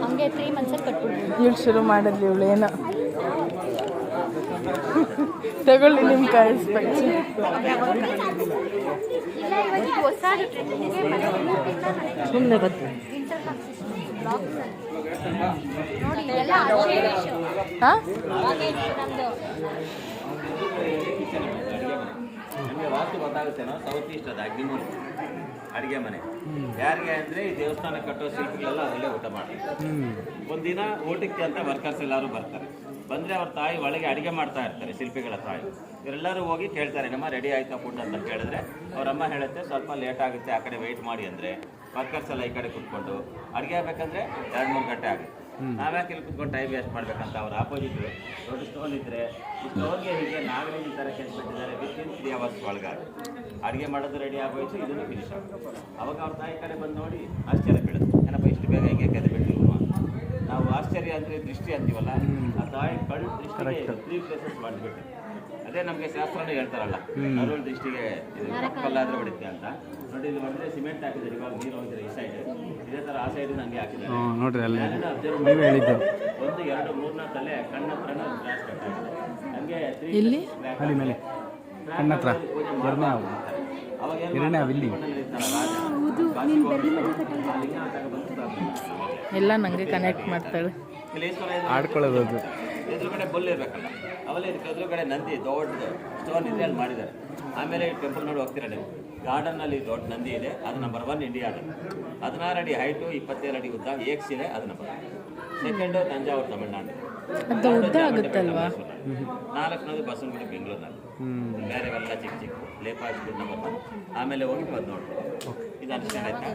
ಹಂಗೆ 3 ಮಂತ್ಸ್ ಕಟ್ಬಿಡ್ಬೋದು. ಇವಳು ಶುರು ಮಾಡಿದ್ಲಿ ಇವಳೇನೋ. ತಗೊಳ್ಳಿ ನಿಮ್ಮ ಕಾಯಿಸ್ಬೇಕು. ಇಲ್ಲ ಇವಾಗ ಹೊಸ ಸುಮ್ಮನೆ ಗೊತ್ತು. ನೋಡಿ ಇದೆಲ್ಲ ಹಾಂ ನಮ್ದು ನಮಗೆ ವಾಸ್ತು ಗೊತ್ತಾಗುತ್ತೇನೋ, ಸೌತ್ ಈಸ್ಟ್ ಅದು ಅಗ್ನಿಮೂಲ ಅಡುಗೆ ಮನೆ. ಯಾರಿಗೆ ಅಂದರೆ ಈ ದೇವಸ್ಥಾನ ಕಟ್ಟೋ ಶಿಲ್ಪಿಗಳೆಲ್ಲ ಅಲ್ಲೇ ಊಟ ಮಾಡ್ತಾರೆ. ಒಂದಿನ ಊಟಕ್ಕೆ ಅಂತ ವರ್ಕರ್ಸ್ ಎಲ್ಲರೂ ಬರ್ತಾರೆ. ಬಂದರೆ ಅವ್ರ ತಾಯಿ ಒಳಗೆ ಅಡುಗೆ ಮಾಡ್ತಾ ಇರ್ತಾರೆ, ಶಿಲ್ಪಿಗಳ ತಾಯಿ. ಇವರೆಲ್ಲರೂ ಹೋಗಿ ಕೇಳ್ತಾರೆ, ನಮ್ಮ ರೆಡಿ ಆಯ್ತಾ ಫುಡ್ ಅಂತ ಕೇಳಿದ್ರೆ ಅವರಮ್ಮ ಹೇಳುತ್ತೆ ಸ್ವಲ್ಪ ಲೇಟ್ ಆಗುತ್ತೆ, ಆ ಕಡೆ ವೆಯ್ಟ್ ಮಾಡಿ ಅಂದರೆ ವರ್ಕರ್ಸ್ ಎಲ್ಲ ಈ ಕಡೆ ಕುತ್ಕೊಂಡು ಅಡುಗೆ ಆಗಬೇಕಂದ್ರೆ 2-3 ಗಂಟೆ ಆಗುತ್ತೆ. ನಾವ್ಯಾಕೆ ಇಲ್ಲಿ ಕುತ್ಕೊಂಡು ಟೈಮ್ ವೇಸ್ಟ್ ಮಾಡ್ಬೇಕಂತ ಅವ್ರ ಆಪೋಸಿಟ್ ದೊಡ್ಡ ಸ್ಟೋನ್ ಇದ್ದರೆ ಈ ಸ್ಟೋನ್ಗೆ ಹೀಗೆ ನಾಗಲಿಂಗ ಥರ ಕೆಲ್ಸಬಿಟ್ಟಿದ್ದಾರೆ. ವಿತಿನ್ 3 hours ಒಳಗಾಗಿ ಅಡುಗೆ ಮಾಡೋದು ರೆಡಿ ಆಗೋಯ್ತು, ಇದನ್ನು ಫಿನಿಶ್ ಆಗುತ್ತೆ. ಅವಾಗ ಅವ್ರ ತಾಯಿ ಕಡೆ ಬಂದು ನೋಡಿ ಆಶ್ಚರ್ಯ ಬೀಳುತ್ತೆ, ಏನಪ್ಪ ಇಷ್ಟು ಬೇಗ ಹಿಂಗೆ ಕೆದೆ ಬಿಟ್ಟಿಲ್ವ. ನಾವು ಆಶ್ಚರ್ಯ ಅಂದರೆ ದೃಷ್ಟಿ ಅಂತೀವಲ್ಲ, ಆ ತಾಯಿ ಕಣ್ಣು ದೃಷ್ಟಿಗೆ 3 ಪ್ಲೇಸಸ್ ಮಾಡಿಬಿಟ್ಟು. ಅದೇ ನಮಗೆ ಶಾಸ್ತ್ರನೇ ಹೇಳ್ತಾರಲ್ಲ, ನರುಳ ದೃಷ್ಟಿಗೆ ಇದು ಕಲ್ಲಾದ್ರೆ ಹೊಡಿತೆ ಅಂತ. ನೋಡಿ ಇಲ್ಲಿ ಬಂದರೆ ಸಿಮೆಂಟ್ ಹಾಕಿದ್ದಾರೆ, ಇವಾಗ ನೀರು ಹೋಗಿದ್ರೆ ಈ ಸೈಡ್, ಇದೇ ಥರ ಆ ಸೈಡ್ ನನಗೆ ಹಾಕಿದ್ದಾರೆ. ನೋಡ್ರಿ ಅಲ್ಲಿ 1, 2, 3 4 ತಲೆ ಕಣ್ಣ ಹತ್ರನ ಗ್ಲಾಸ್ ಕಟ್ಟಾಗಿದೆ. ಹಂಗೆ ಇಲ್ಲಿ ಅಲ್ಲಿ ಮೇಲೆ ಕಣ್ಣ ಹತ್ರ ಎರಡನೇ ಇಲ್ಲಿ ಎಲ್ಲ ನನಗೆ ಕನೆಕ್ಟ್ ಮಾಡ್ತಾಳೆ. ಆಡ್ಕೊಳ್ಳೋದು. ಅದು ಎದುರುಗಡೆ ಬುಲ್ ಇರಬೇಕಲ್ಲ, ಅವೆಲ್ಲ ಇದಕ್ಕೆ ಎದುರುಗಡೆ ನಂದಿ ದೊಡ್ಡ ಸ್ಟೋನ್ ಇದೆ, ಅಲ್ಲಿ ಮಾಡಿದ್ದಾರೆ. ಆಮೇಲೆ ಟೆಂಪಲ್ ನೋಡಿ ಹೋಗ್ತೀರಾ ನೀವು, ಗಾರ್ಡನ್ನಲ್ಲಿ ದೊಡ್ಡ ನಂದಿ ಇದೆ, ಅದು ನಂಬರ್ 1 ಇಂಡಿಯಾದ. 16 ಅಡಿ ಹೈಟು, 27 ಅಡಿ ಉದ್ದ, ಏಕ್ಸಿದೆ, ಅದು ನಂಬರ್ 2. ತಂಜಾವೂರು ತಮಿಳ್ನಾಡು, ಅದು ಉದ್ದ ಆಗುತ್ತಲ್ವಾ? 4 ಬಸವನಗುಡಿ ಬೆಂಗಳೂರಿನಲ್ಲಿ. ಬೇರೆವೆಲ್ಲ ಚಿಕ್ಕ ಚಿಕ್ಕ ಲೇಪಾಸ್ ನಂಬರ್ 1. ಆಮೇಲೆ ಹೋಗಿ ಬಂದು ನೋಡ್ತೀವಿ. ಇದು ಅನುಷ್ಠಾನ ಆಯ್ತಾ?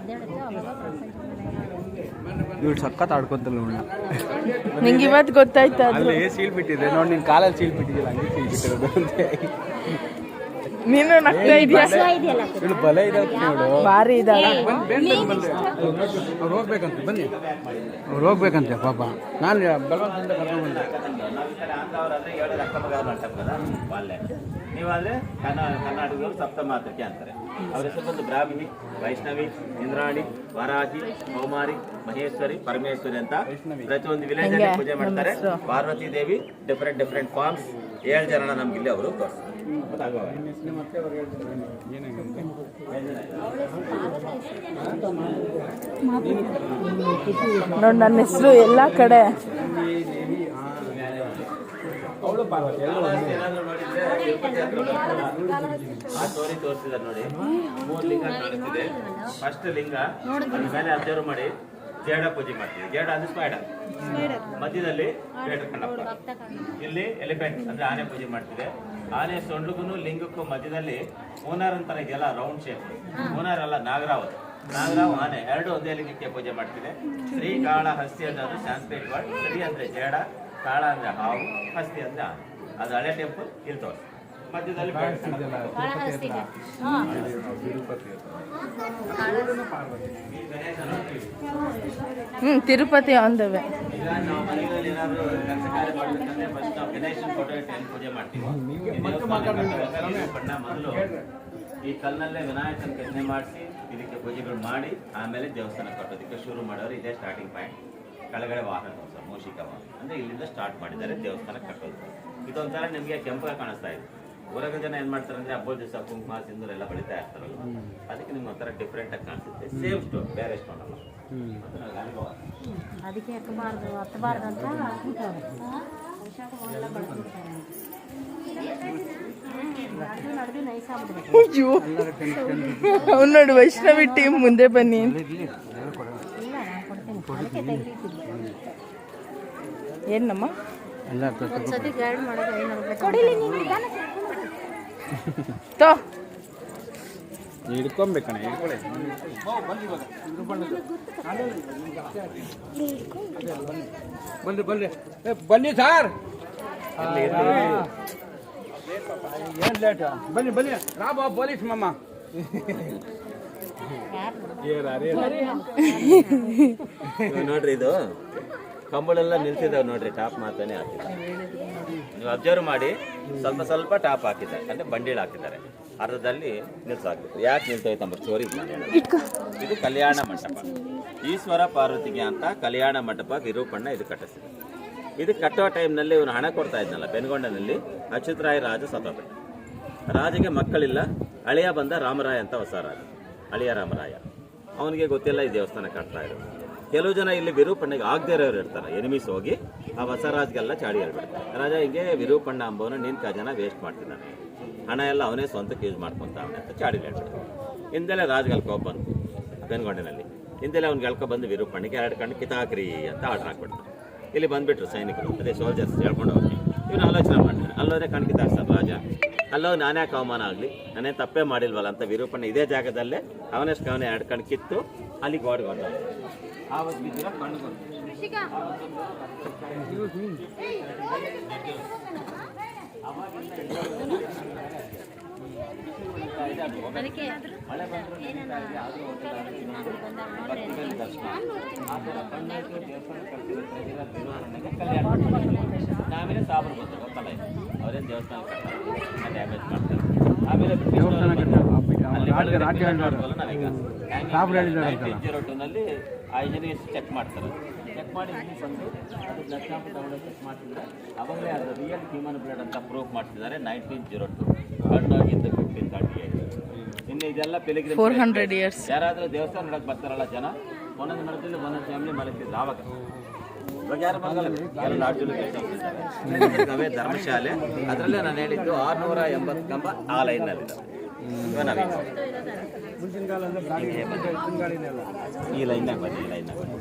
ಇವಳು ಸಖತ್ ಆಡ್ಕೊಂತಲ್ಲ ಅವಳು. ನಿಂಗೆ ಇವತ್ತು ಗೊತ್ತಾಯ್ತಾ? ಅಲ್ಲಿ ಸೀಲ್ ಬಿಟ್ಟಿದೆ ನೋಡಿ, ನಿನ್ನ ಕಾಲಲ್ಲಿ ಸೀಲ್ ಬಿಟ್ಟಿದ್ದಿಲ್ಲ, ಹಂಗೆ ಸೀಲ್ ಬಿಟ್ಟಿರೋದು ಅಂತೆ. ನೀನು ನಗ್ತಾ ಇದೆಯಾ? ಇವಳು ಬಲ ಇದ್ದಾಳೆ ನೋಡು, ಭಾರಿ ಇದ್ದಾಳೆ. ಅವ್ರು ಹೋಗ್ಬೇಕಂತೆ, ಬನ್ನಿ ಅವ್ರು ಹೋಗ್ಬೇಕಂತೆ ಪಾಪ. ನಾನು ಬಲವಂತದಿಂದ ಕರ್ಕೊಂಡು ಬಂದೆ. ನಾವು ಈ ಕಡೆ ಆಂಧ್ರವರಾದರೆ 7 ಅಕ್ಕಮಗಾರ ಮಂಟಪದ ಬಾಲ್ಯ. ನೀವಾದರೆ ಕರ್ನಾಟಕದವರು ಸಪ್ತಮಾತೃಕೆ ಅಂತಾರೆ. ಅವ್ರ ಹೆಸರು ಬಂದು ಬ್ರಾಹ್ಮಣಿ, ವೈಷ್ಣವಿ, ಇಂದ್ರಾಣಿ, ವರಾಹಿ, ಕೌಮಾರಿ, ಮಹೇಶ್ವರಿ, ಪರಮೇಶ್ವರಿ ಅಂತ ಪ್ರತಿಯೊಂದು ವಿಲೇಜ್ ಅಲ್ಲಿ ಪೂಜೆ ಮಾಡ್ತಾರೆ. ಪಾರ್ವತಿ ದೇವಿ ಡಿಫ್ರೆಂಟ್ ಫಾರ್ಮ್ಸ್. 7 ಜನ ನಮ್ಗಿಲ್ಲಿ ಅವರು ತೋರಿಸ್ತಾರೆ. ನೋಡಿ ನನ್ನ ಹೆಸರು ಎಲ್ಲ ಕಡೆ. ಆ ಸ್ಟೋರಿ ತೋರಿಸಿದಾರೆ ನೋಡಿ. 3 ಲಿಂಗ ಕಾಣಿಸ್ತಿದೆ. ಫಸ್ಟ್ ಲಿಂಗ ಅದ್ರ ಮೇಲೆ ಅಬ್ಸರ್ವ್ ಮಾಡಿ ಜೇಡ ಪೂಜೆ ಮಾಡ್ತೀವಿ. ಜೇಡ ಅಂದ್ರೆ ಸ್ಪೈಡರ್, ಮಧ್ಯದಲ್ಲಿ ಬೇಟರ್ ಕಣ್ಣಪ್ಪ. ಇಲ್ಲಿ ಎಲಿಫೆಂಟ್ ಅಂದ್ರೆ ಆನೆ ಪೂಜೆ ಮಾಡ್ತಿದೆ. ಆನೆ ಸೊಂಡ್ಲಿಗೂ ಲಿಂಗಕ್ಕೂ ಮಧ್ಯದಲ್ಲಿ ಮೂನಾರ್ ಅಂತಾರೆ, ಇದೆಲ್ಲ ರೌಂಡ್ ಶೇಪ್. ಮೂನಾರ್ ಅಲ್ಲ, ನಾಗರಾವ್ ಆನೆ ಎರಡು ಒಂದೇ ಲಿಂಗಕ್ಕೆ ಪೂಜೆ ಮಾಡ್ತಿದೆ. ಶ್ರೀ ಕಾಳ ಹಸ್ತಿ ಅನ್ನೋದು ಸಾಂಸ್ಕ್ರಿಟ್ ವರ್ಡ್. ಶ್ರೀ ಅಂದ್ರೆ ಜೇಡ, ಕಾಳ ಅಂದ್ರೆ ಹಾವು, ಹಸ್ತಿ ಅಂದ್ರೆ ಆನೆ. ಅದು ಹಳೆ ಟೆಂಪಲ್ ಇಲ್ಲಿ ತೋರಿಸಿ. ಮಧ್ಯದಲ್ಲಿ ತಿರುಪತಿ ಆನ್ ದ ವೇ. ಈಗ ನಾವು ಮನೆಗಳಲ್ಲಿ ಏನಾದ್ರು ಕೆಲಸ ಕಾರ್ಯ ಮಾಡಬೇಕಂದ್ರೆ ಫಸ್ಟ್ ನಾವು ಗಣೇಶನ ಫೋಟೋ ಇಟ್ಟು ಹೆಂಗ್ ಪೂಜೆ ಮಾಡ್ತೀವಿ. ಬಣ್ಣ ಮೊದಲು ಈ ಕಲ್ಲಲ್ಲೇ ವಿನಾಯಕನ ಕೆತ್ತನೆ ಮಾಡಿಸಿ ಇದಕ್ಕೆ ಪೂಜೆಗಳು ಮಾಡಿ ಆಮೇಲೆ ದೇವಸ್ಥಾನ ಕಟ್ಟೋದಕ್ಕೆ ಶುರು ಮಾಡೋರು. ಇದೇ ಸ್ಟಾರ್ಟಿಂಗ್ ಪಾಯಿಂಟ್. ಕೆಳಗಡೆ ವಾಹನ ಮೂಷಿಕ ವಾಹನ ಅಂದ್ರೆ ಇಲ್ಲಿಂದ ಸ್ಟಾರ್ಟ್ ಮಾಡಿದ್ದಾರೆ ದೇವಸ್ಥಾನ ಕಟ್ಟೋದು. ಇದೊಂಥರ ನಿಮಗೆ ಕೆಂಪಾಗಿ ಕಾಣಿಸ್ತಾ ಇದೆ. ಹೊರಗ ಜನ ಏನ್ ಮಾಡ್ತಾರೆ ಅಂದ್ರೆ ಹಬ್ಬದ ದಿವಸ ಕುಂಕುಮ ಸಿಂಧೂರ ಎಲ್ಲ ಬೆಳಿತಾ ಇರ್ತಾರಲ್ಲ, ಅದಕ್ಕೆ ನಿಮ್ಗೆ ಒಂಥರ ಡಿಫ್ರೆಂಟ್ ಆಗಿ ಕಾಣಿಸುತ್ತೆ. ಸೇಮ್ ಸ್ಟೋನ್, ಬೇರೆ ಸ್ಟೋನ್ ಅಲ್ಲ. ಅದಕ್ಕೆ ಹತ್ತಬಾರ್ದು ಅಂತ ಅಯ್ಯೋ ಅವ್ನು ನೋಡಿ ವೈಷ್ಣವಿ ಟೀಮ್ ಮುಂದೆ ಬನ್ನಿ. ಏನಮ್ಮ ಒಂದ್ಸತಿ ಗೈಡ್ ಮಾಡೋದು 500 ತೋ ಹಿಡ್ಕೊಬೇಕಣ್ಣ, ಹಿಡ್ಕೊಳ್ಳಿ. ಬನ್ನಿ ಬನ್ನಿ ಬನ್ನಿ ಸರ್. ಏನ್ ಲೇಟ್? ಬನ್ನಿ ಬನ್ನಿ ರಾಬಾ ಪೊಲೀಸ್ ಮಾಮ. ನೋಡ್ರಿ ಇದು ಕಂಬಳೆಲ್ಲ ನಿಲ್ತಿದ್ದಾವೆ ನೋಡ್ರಿ. ಟಾಪ್ ಮಾತಾನೆ ಹಾಕಿದ್ದಾರೆ. ನೀವು ಅಬ್ಸರ್ವ್ ಮಾಡಿ, ಸ್ವಲ್ಪ ಸ್ವಲ್ಪ ಟಾಪ್ ಹಾಕಿದ್ದಾರೆ ಅಂದ್ರೆ ಬಂಡೀಳು ಹಾಕಿದ್ದಾರೆ. ಅರ್ಧದಲ್ಲಿ ನಿಲ್ಸಾಕ್ಬೇಕು. ಯಾಕೆ ನಿಲ್ತೋಯ್ತು ಅಂಬ ಸ್ಟೋರಿ ಇದು ಕಲ್ಯಾಣ ಮಂಟಪ. ಈಶ್ವರ ಪಾರ್ವತಿಗೆ ಅಂತ ಕಲ್ಯಾಣ ಮಂಟಪ ವಿರೂಪಣ್ಣ ಇದು ಕಟ್ಟಿಸಿದೆ. ಇದು ಕಟ್ಟೋ ಟೈಮ್ನಲ್ಲಿ ಇವನು ಹಣ ಕೊಡ್ತಾ ಇದ್ನಲ್ಲ ಬೆನಗೊಂಡನಲ್ಲಿ, ಅಚ್ಯುತರಾಯ ರಾಜ ಸತ್ತೋಗ್ಬಿಟ್ಟ. ರಾಜಗೆ ಮಕ್ಕಳಿಲ್ಲ. ಅಳಿಯ ಬಂದ ರಾಮರಾಯ ಅಂತ ಹೊಸ ರಾಜ, ಅಳಿಯ ರಾಮರಾಯ. ಅವನಿಗೆ ಗೊತ್ತಿಲ್ಲ ಈ ದೇವಸ್ಥಾನ ಕಟ್ತಾ ಇರೋದು. ಕೆಲವು ಜನ ಇಲ್ಲಿ ವಿರೂಪಣ್ಣಗೆ ಆಗದೇ ಇರೋರು ಇರ್ತಾರೆ. ಎನಿಮೀಸ್ ಹೋಗಿ ಆ ಹೊಸ ರಾಜ್ಗೆಲ್ಲ ಚಾಡಿ ಹೇಳ್ಬಿಡ್ತಾರೆ. ರಾಜ ಹಿಂಗೆ ವಿರೂಪಣ್ಣ ಅಂಬೋನು ನಿನ್ ಜನ ವೇಸ್ಟ್ ಮಾಡ್ತಿದ್ದಾನೆ, ಹಣ ಎಲ್ಲ ಅವನೇ ಸ್ವಂತಕ್ಕೆ ಯೂಸ್ ಮಾಡ್ಕೊತಾವನೆ ಅಂತ ಚಾಡಿ ಹೇಳ್ಬಿಡ್ತಾರೆ. ಹಿಂದೆಲ್ಲ ರಾಜ್ಗಲ್ ಕೋಪ ಬಂತು ಬೆನಗೊಂಡಿನಲ್ಲಿ. ಹಿಂದೆಲ್ಲ ಅವ್ನಿಗೆ ಎಳ್ಕೊಬಂದು ವಿರೂಪಣ್ಣಿಗೆ 2 ಕಣ್ಣು ಕಿತಾಕ್ರಿ ಅಂತ ಆರ್ಡರ್ ಹಾಕ್ಬಿಡ್ತಾರೆ. ಇಲ್ಲಿ ಬಂದ್ಬಿಟ್ರು ಸೈನಿಕರು, ಅದೇ ಸೋಲ್ಜರ್ಸ್ ಹೇಳ್ಕೊಂಡು ಹೋಗಿ. ಇವನು ಆಲೋಚನೆ ಮಾಡ್ತಾನೆ, ಅಲ್ಲೋದ್ರೆ ಕಣ್ ಕಿತಾಕ್ತಾರೆ ರಾಜ. ಅಲ್ಲೋ ನಾನೇ ಅವಮಾನ ಆಗಲಿ, ನಾನೇ ತಪ್ಪೇ ಮಾಡಿಲ್ವಲ್ಲ ಅಂತ ವಿರೂಪಣ್ಣ ಇದೇ ಜಾಗದಲ್ಲೇ ಅವನಷ್ಟು ಅವನೇ 2 ಕಣ್ಣು ಕಿತ್ತು ಅಲ್ಲಿ ಗೋಡ್ಗೊಂಡ. ಆವತ್ತು ಬಿದ್ದಿರೋ ಕಣ್ಣು ಬಂತು. ಮಳೆ ಬಂದ್ರು ಆಮೇಲೆ ಸಾಬರು ಬಂತು, ಗೊತ್ತಲ್ಲ ಅವರೇನು ದೇವಸ್ಥಾನ ಕಟ್ಟಾರೆ ಡ್ಯಾಮೇಜ್ ಮಾಡ್ತಾರೆ. ಆಮೇಲೆ 1902ನಲ್ಲಿ ಆ ಇಂಜಿನಿಯರ್ಸ್ ಚೆಕ್ ಮಾಡ್ತಾರೆ. ಚೆಕ್ ಮಾಡಿ ಬಂದು ಅದು ಬ್ಲಡ್ ಸ್ಯಾಂಪಲ್ ತಗೊಂಡು ಚೆಕ್ ಮಾಡ್ತಿದ್ರೆ ಅವಾಗಲೇ ಅದು ರಿಯಲ್ ಹ್ಯೂಮನ್ ಬ್ಲಡ್ ಅಂತ ಪ್ರೂಫ್ ಮಾಡ್ತಿದ್ದಾರೆ. 1902 ಕಣ್ಣೋಗಿದ್ದು 1538. ಇನ್ನು ಇದೆಲ್ಲ ಪಿಲಿಗ್ರಿಮ್ 400 years. ಯಾರಾದರೂ ದೇವಸ್ಥಾನ ನೋಡಕ್ಕೆ ಬರ್ತಾರಲ್ಲ ಜನ, ಒಂದೊಂದು ಮರದಲ್ಲಿ ಒಂದೊಂದು ಫ್ಯಾಮಿಲಿ ಮಲಗ್ತಿದ್ರು. ಆವಾಗ ಇವಾಗ ಯಾರು ಬರಲ್ಲ, ಎಲ್ಲ ಲಾಡ್ಜಲ್ಲಿ ಕೆಲಸ ಮಾಡ್ತಿದ್ದಾರೆ. ಅವೇ ಧರ್ಮಶಾಲೆ. ಅದರಲ್ಲೇ ನಾನು ಹೇಳಿದ್ದು 680 ಕಂಬ ಆ ಲೈನ್ನಲ್ಲಿದೆ. ಈ ಲೈನ್ನಾಗ ಬನ್ನಿ, ಈ ಲೈನ್ನಾಗ ಬನ್ನಿ.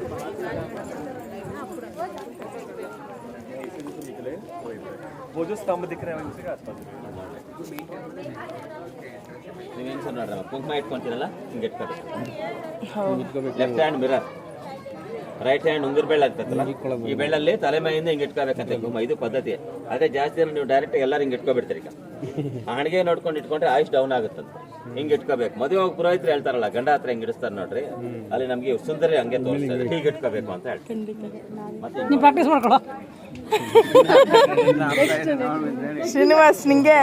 ನೀವೇನು ಸರ್ ನೋಡ್ರಮ್ಮ, ಕುಂಕುಮ ಇಟ್ಕೊಂತೀರಲ್ಲ ಹಿಂಗೆ ಇಟ್ಕೋಬೇಕು. Left hand mirror, right hand ಉಂಗುರ ಬೆಳ್ಳ ಆಗ್ತದಲ್ಲ, ಈ ಬೆಳ್ಳಲ್ಲಿ ತಲೆ ಮೇಲಿಂದ ಹಿಂಗೆ ಇಟ್ಕೋಬೇಕಂತೆ ಕುಂಕುಮ. ಇದು ಪದ್ಧತಿ. ಅದೇ ಜಾಸ್ತಿ ನೀವು ಡೈರೆಕ್ಟ್ ಎಲ್ಲರೂ ಹಿಂಗೆ ಇಟ್ಕೊಬಿಡ್ತೀರಿ. ಈಗ ಹಣಿಗೆ ನೋಡ್ಕೊಂಡು ಇಟ್ಕೊಂಡ್ರೆ ಆಯುಷ್ ಡೌನ್ ಆಗುತ್ತಂತ. ಹಿಂಗೆ ಇಟ್ಕೋಬೇಕು. ಮದುವೆ ಹೋಗಿ ಪುರೋಹಿತರು ಹೇಳ್ತಾರಲ್ಲ, ಗಂಡ ಹತ್ರ ಹಿಂಗೆ ಇಡಿಸ್ತಾರೆ ನೋಡ್ರಿ, ಅಲ್ಲಿ ನಮಗೆ ಸುಂದರಿ ಹಂಗೆ ತೋರಿಸ್ತಾರೆ, ಹೀಗೆ ಇಟ್ಕೋಬೇಕು ಅಂತ ಹೇಳ್ತಾರೆ. ಮತ್ತೆ ಪ್ರಾಕ್ಟೀಸ್ ಮಾಡ್ಕೊಳ್ಳೋ ಶ್ರೀನಿವಾಸ್ ನಿಂಗೆ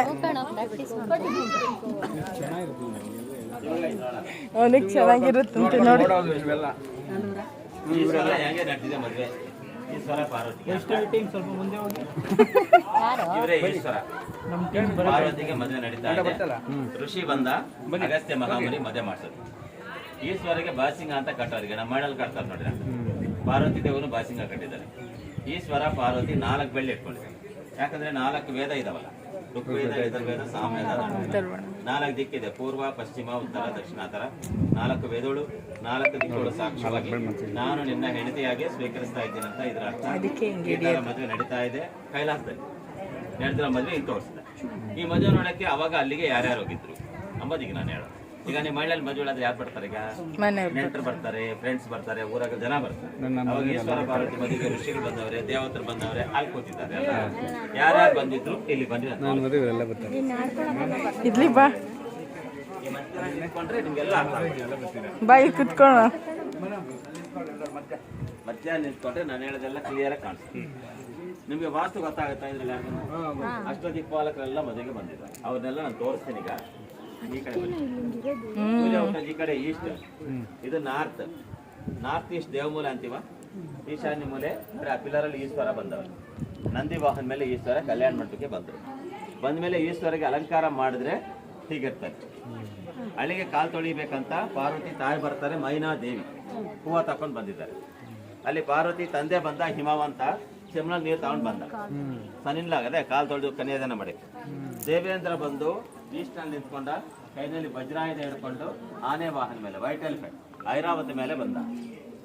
ಅವನಿಗೆ ಚೆನ್ನಾಗಿರುತ್ತೆ ನೋಡಿ. ಈಶ್ವರ ಹೆಂಗೆ ನಡೆದಿದೆ ಮದುವೆ? ಈಶ್ವರ ಪಾರ್ವತಿಗೆ ಸ್ವಲ್ಪ ಮುಂದೆ ಹೋಗಿ. ಇವರೇ ಈಶ್ವರ ಪಾರ್ವತಿಗೆ ಮದುವೆ ನಡೀತಾ ಇದೆ. ಋಷಿ ಬಂದ ಅಗಸ್ತ್ಯ ಮಹಾಮುನಿ ಮದುವೆ ಮಾಡ್ತಾರೆ. ಈಶ್ವರಿಗೆ ಬಾಸಿಂಗ ಅಂತ ಕಟ್ಟೋರಿಗೆ ನಮ್ಮ ಮಣ್ಣಲ್ಲಿ ಕಟ್ತಾರೆ ನೋಡ್ರಿ. ಪಾರ್ವತಿ ದೇವರು ಬಾಸಿಂಗ ಕಟ್ಟಿದ್ದಾರೆ. ಈಶ್ವರ ಪಾರ್ವತಿ 4 ಬೆಳ್ಳಿ ಇಟ್ಕೊಂಡಿದ್ದಾರೆ. ಯಾಕಂದ್ರೆ 4 ವೇದ ಇದಾವಲ್ಲ, ಋಗ್ವೇದ, ಯಜುರ್ವೇದ, ಸಾಮವೇದ, 4 ದಿಕ್ಕಿದೆ. ಪೂರ್ವ, ಪಶ್ಚಿಮ, ಉತ್ತರ, ದಕ್ಷಿಣ. ಆ ಥರ 4 ವೇದಗಳು, 4 ದಿಕ್ಕುಗಳು ಸಾಕ್ಷಿಯಾಗಿ ನಾನು ನಿನ್ನ ಹೆಂಡತಿಯಾಗಿ ಸ್ವೀಕರಿಸ್ತಾ ಇದ್ದೀನಿ ಅಂತ ಇದರ ಅರ್ಥ. ಈ ಥರ ಮದುವೆ ನಡೀತಾ ಇದೆ ಕೈಲಾಸದಲ್ಲಿ. ನಡೆದಿರೋ ಮದುವೆ ಇಲ್ಲಿ ತೋರಿಸಿದೆ. ಈ ಮದುವೆ ನೋಡಕ್ಕೆ ಅವಾಗ ಅಲ್ಲಿಗೆ ಯಾರ್ಯಾರು ಹೋಗಿದ್ರು ಅಂಬೋದೀಗ ನಾನು ಹೇಳೋದು. ಈಗ ನಿಮ್ಮ ಮನೆಯಲ್ಲಿ ಮದುವೆ ಆದ್ರೆ ಯಾರು ಬರ್ತಾರೆ? ಈಗ ನೆಂಟರು ಬರ್ತಾರೆ, ಫ್ರೆಂಡ್ಸ್ ಬರ್ತಾರೆ, ಊರಾಗ ಜನ ಬರ್ತಾರೆ. ಅವಾಗ ಈಶ್ವರ ಪಾರ್ವತಿ ಮದುವೆಗೆ ಋಷಿಗಳು ಬಂದವ್ರೆ, ದೇವತರು ಬಂದವ್ರೆ, ಅಲ್ಲಿ ಕೂತಿದ್ದಾರೆ. ಯಾರ್ಯಾರು ಬಂದಿದ್ರು ಇಲ್ಲಿ ಬಂದಿದ್ದಾರೆ. ಇಡ್ಲಿ ಬಾ. ನಿಂತ್ಕೊಂಡ್ರೆ ನಿಮ್ಗೆಲ್ಲ ಅರ್ಥ ಆಗುತ್ತೆ. ಬಾಯಿ ಕುತ್ಕೊಳ್ಳ. ಮಧ್ಯಾಹ್ನ ನಿಂತ್ಕೊಂಡ್ರೆ ನಾನು ಹೇಳೋದೆಲ್ಲ ಕ್ಲಿಯರ್ ಆಗಿ ಕಾಣಿಸುತ್ತೆ. ನಿಮಗೆ ವಾಸ್ತು ಗೊತ್ತಾಗುತ್ತಾ ಇದ್ರಲ್ಲಿ ಅಷ್ಟದಿಕ್ಪಾಲಕರೆಲ್ಲ ಮದುವೆಗೆ ಬಂದಿದ್ದಾರೆ, ಅವ್ರನ್ನೆಲ್ಲ ನಾನು ತೋರಿಸ್ತೀನಿ. ಈಗ ಈ ಕಡೆ ಸೂರ್ಯ ಹುಟ್ಟೋದು ಈ ಕಡೆ ಈಸ್ಟ್, ಇದು ನಾರ್ತ್ ಈಸ್ಟ್ ದೇವಮೂಲೆ ಅಂತೀವ. ಈಶಾನ್ಯ ಮೂಲೆ ಅಂದ್ರೆ ಆ ಪಿಲ್ಲರಲ್ಲಿ ಈಶ್ವರ ಬಂದವರು. ನಂದಿ ವಾಹನ ಮೇಲೆ ಈಶ್ವರ ಕಲ್ಯಾಣ ಮಂಟಪಕ್ಕೆ ಬಂದರು. ಬಂದ್ಮೇಲೆ ಈಶ್ವರಿಗೆ ಅಲಂಕಾರ ಮಾಡಿದ್ರೆ ಹೀಗಿರ್ತಾರೆ. ಹಳ್ಳಿಗೆ ಕಾಲು ತೊಳಿಬೇಕಂತ ಪಾರ್ವತಿ ತಾಯಿ ಬರ್ತಾರೆ, ಮೈನಾ ದೇವಿ ಹೂವು ತಕೊಂಡು ಬಂದಿದ್ದಾರೆ. ಅಲ್ಲಿ ಪಾರ್ವತಿ ತಂದೆ ಬಂದ ಹಿಮವಂತ ಚೆಮ್ನ ನೀರು ತಗೊಂಡು ಬಂದ. ಸನಿನ್ಲಾಗದೆ ಕಾಲು ತೊಳೆದು ಕನ್ಯಾದಾನ ಮಾಡಿ. ದೇವೇಂದ್ರ ಬಂದು ಈಸ್ಟ್ನಲ್ಲಿ ನಿಂತ್ಕೊಂಡ, ಕೈನಲ್ಲಿ ವಜ್ರಾಯುಧ ಹಿಡ್ಕೊಂಡು ಆನೆ ವಾಹನ ಮೇಲೆ ವೈಟ್ ಎಲಿಫೆಂಟ್ ಐರಾವತಿ ಮೇಲೆ ಬಂದ.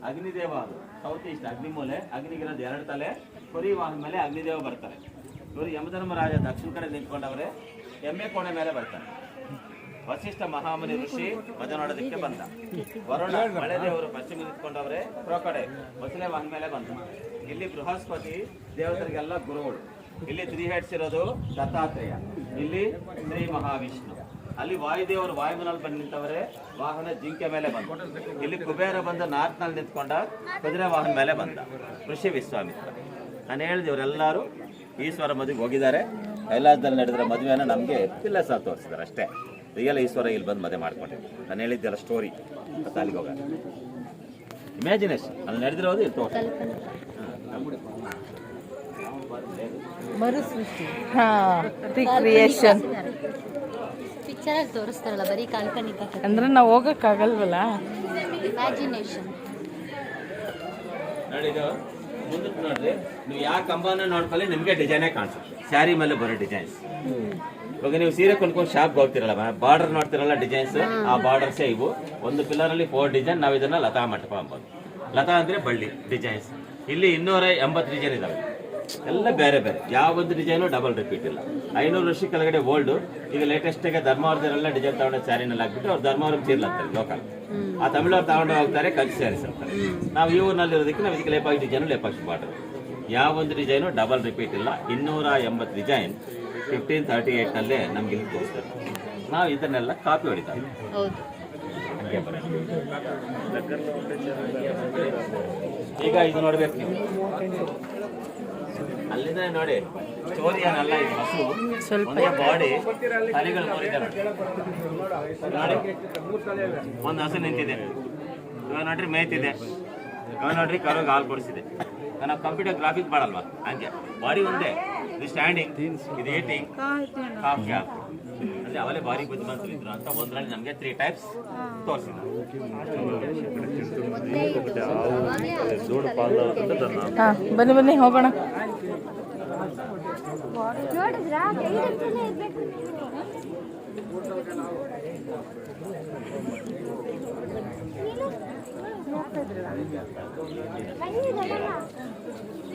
ಅಗ್ನಿದೇವ ಅದು ಸೌತ್ ಈಸ್ಟ್ ಅಗ್ನಿಮೂಲೆ, ಅಗ್ನಿಗಿರೋದು 2 ತಲೆ. ಕುರಿ ವಾಹನ ಮೇಲೆ ಅಗ್ನಿದೇವ ಬರ್ತಾರೆ. ಇವರು ಯಮಧರ್ಮರಾಜ ದಕ್ಷಿಣ ಕಡೆ ನಿಂತ್ಕೊಂಡವ್ರೆ, ಎಮ್ಮೆ ಕೋಣೆ ಮೇಲೆ ಬರ್ತಾರೆ. ವಸಿಷ್ಠ ಮಹಾಮುನಿ ಋಷಿ ಮಜ ನೋಡೋದಕ್ಕೆ ಬಂದ. ವರುಣ ಮಳೆ ದೇವರು ಪಶ್ಚಿಮ ನಿಂತ್ಕೊಂಡವ್ರೆ, ಕಡೆ ಮೊಸಳೆ ವಾಹನ ಮೇಲೆ ಬಂದ. ಇಲ್ಲಿ ಬೃಹಸ್ಪತಿ ದೇವತರಿಗೆಲ್ಲ ಗುರುಗಳು. ಇಲ್ಲಿ 3 ಹೆಡ್ಸ್ ಇರೋದು ದತ್ತಾತ್ರೇಯ, ಇಲ್ಲಿ ಶ್ರೀ ಮಹಾವಿಷ್ಣು. ಅಲ್ಲಿ ವಾಯುದೇವರು ವಾಯುಮನಲ್ಲಿ ಬಂದು ನಿಂತವರೆ, ವಾಹನ ಜಿಂಕೆ ಮೇಲೆ ಬಂದ. ಇಲ್ಲಿ ಕುಬೇರ ಬಂದು ನಾರ್ತ್ನಲ್ಲಿ ನಿಂತ್ಕೊಂಡ, ಕುದುರೆ ವಾಹನ ಮೇಲೆ ಬಂದ. ಋಷಿ ವಿಶ್ವಾಮಿತ್ರ. ನಾನು ಹೇಳಿದೆ ಇವರೆಲ್ಲರೂ ಈಶ್ವರ ಮದುವೆಗೆ ಹೋಗಿದ್ದಾರೆ. ಕೈಲಾಸದಲ್ಲಿ ನಡೆದಿರೋ ಮದುವೆನ ನಮಗೆ ಪಿಲ್ಲಸ ತೋರಿಸಿದ್ದಾರೆ ಅಷ್ಟೇ. ರಿಯಲ್ ಈಶ್ವರ ಇಲ್ಲಿ ಬಂದು ಮದುವೆ ಮಾಡ್ಕೊಂಡಿದ್ದೆ. ನಾನು ಹೇಳಿದ್ದೆಲ್ಲ ಸ್ಟೋರಿ, ಅಲ್ಲಿಗೆ ಹೋಗ ಇಮ್ಯಾಜಿನೇಷನ್ ಅಲ್ಲಿ ನಡೆದಿರೋದು ಇಲ್ಲಿ ತೋರಿಸಿ. ಮರುಸೃಷ್ಟಿ. ರಿಕ್ರಿಯೇಷನ್ ಪಿಕ್ಚರಲ್ಲಿ ತೋರಿಸ್ತಾರಲ್ಲ ಬರೀ ಕಾಲ್ಪನಿಕ ಅಂದ್ರೆ ನಾವು ಹೋಗಕ್ಕಾಗಲ್ವಲ್ಲ. ಇಮ್ಯಾಜಿನೇಷನ್. ನೋಡಿ ಇದು ಮುಂದಕ್ಕೆ ನೋಡ್ರಿ, ನೀವು ಯಾವ ಕಂಬನ ನೋಡ್ಕೊಳ್ಳಿ ನಿಮಗೆ ಡಿಸೈನೇ ಕಾಣಿಸುತ್ತೆ. ಸ್ಯಾರಿ ಮೇಲೆ ಬರೋ ಡಿಸೈನ್ಸ್. ಇವಾಗ ನೀವು ಸೀರೆ ಕೊಂಡ್ಕೊಂಡು ಶಾಪ್ಗೆ ಹೋಗ್ತಿರಲ್ಲ, ಬಾರ್ಡರ್ ನೋಡ್ತಿರಲ್ಲ ಡಿಸೈನ್ಸ್, ಆ ಬಾರ್ಡರ್ಸೇ ಇವು. ಒಂದು ಪಿಲ್ಲರ್ ಅಲ್ಲಿ 4 ಡಿಸೈನ್. ನಾವು ಇದನ್ನ ಲತಾ ಮಂಟಪ ಅಂಬೋದು. ಲತಾ ಅಂದ್ರೆ ಬಳ್ಳಿ ಡಿಸೈನ್ಸ್. ಇಲ್ಲಿ 280 ಡಿಸೈನ್ ಇದಾವೆ, ಎಲ್ಲ ಬೇರೆ ಬೇರೆ. ಯಾವೊಂದು ಡಿಸೈನು ಡಬಲ್ ರಿಪೀಟ್ ಇಲ್ಲ. 500 ವರ್ಷ ಕೆಳಗಡೆ ಓಲ್ಡ್. ಈಗ ಲೇಟೆಸ್ಟ್ ಆಗಿ ಧರ್ಮವರದವರೆಲ್ಲ ಡಿಸೈನ್ ತಗೊಂಡು ಸ್ಯಾರಿನಲ್ಲಿ ಹಾಕ್ಬಿಟ್ಟು ಅವ್ರು ಧರ್ಮವರಂ ಚೀರ್ಲ ಅಂತಾರೆ ಲೋಕಲ್. ಆ ತಮಿಳವ್ರು ತಗೊಂಡು ಹೋಗ್ತಾರೆ ಕಂಚಿ ಸ್ಯಾರೀಸ್ ಅಂತಾರೆ. ನಾವು ಈ ಊರಿನಲ್ಲಿ ಇರೋದಕ್ಕೆ ನಾವು ಇದಕ್ಕೆ ಲೇಪಾಕ್ಷಿ ಡಿಸೈನು, ಲೇಪಾಕ್ಷಿ ಬಾರ್ಡರ್. ಯಾವೊಂದು ಡಿಸೈನು ಡಬಲ್ ರಿಪೀಟ್ ಇಲ್ಲ. 280 ಡಿಸೈನ್ 1538 ನಲ್ಲೇ ನಮ್ಗೆ ಇಲ್ಲಿ ತೋರಿಸ್ತಾರೆ. ನಾವು ಇದನ್ನೆಲ್ಲ ಕಾಪಿ ಹೊಡಿತಾರೆ. ಈಗ ಇದು ನೋಡ್ಬೇಕು ನೀವು, ಅಲ್ಲಿಂದ ನೋಡಿ ಸ್ಟೋರಿ ಏನಲ್ಲ. ಇದು ಹಸು ಒಂದೇ ಬಾಡಿ, ತಲೆಗಳು ನೋಡಿದೆ ನೋಡಿ. ಒಂದು ಹಸು ನಿಂತಿದೆ, ಇವಾಗ ನೋಡ್ರಿ ಮೇಯ್ತಿದೆ. ಇವಾಗ ನೋಡ್ರಿ ಕರುಗೆ ಹಾಲು ಕೊಡಿಸಿದೆ. ನಾವು ಕಂಪ್ಯೂಟರ್ ಗ್ರಾಫಿಕ್ಸ್ ಮಾಡಲ್ವಾ, ಹಂಗೆ ಬಾಡಿ ಒಂದೇ. ಇದು ಸ್ಟ್ಯಾಂಡಿಂಗ್, ಇದು ಈಟಿಂಗ್, ಕಾಫ್ ಕ್ಯಾಪ್. ಅಂದ್ರೆ ಅವಲೇ ಭಾರಿ ಬುದ್ಧಿವಂತರು ಇದ್ರು ಅಂತ ಒಂದರಲ್ಲಿ ನಮಗೆ 3 ಟೈಪ್ಸ್ ತೋರಿಸಿದ್ರು. ಬನ್ನಿ ಬನ್ನಿ ಹೋಗೋಣ.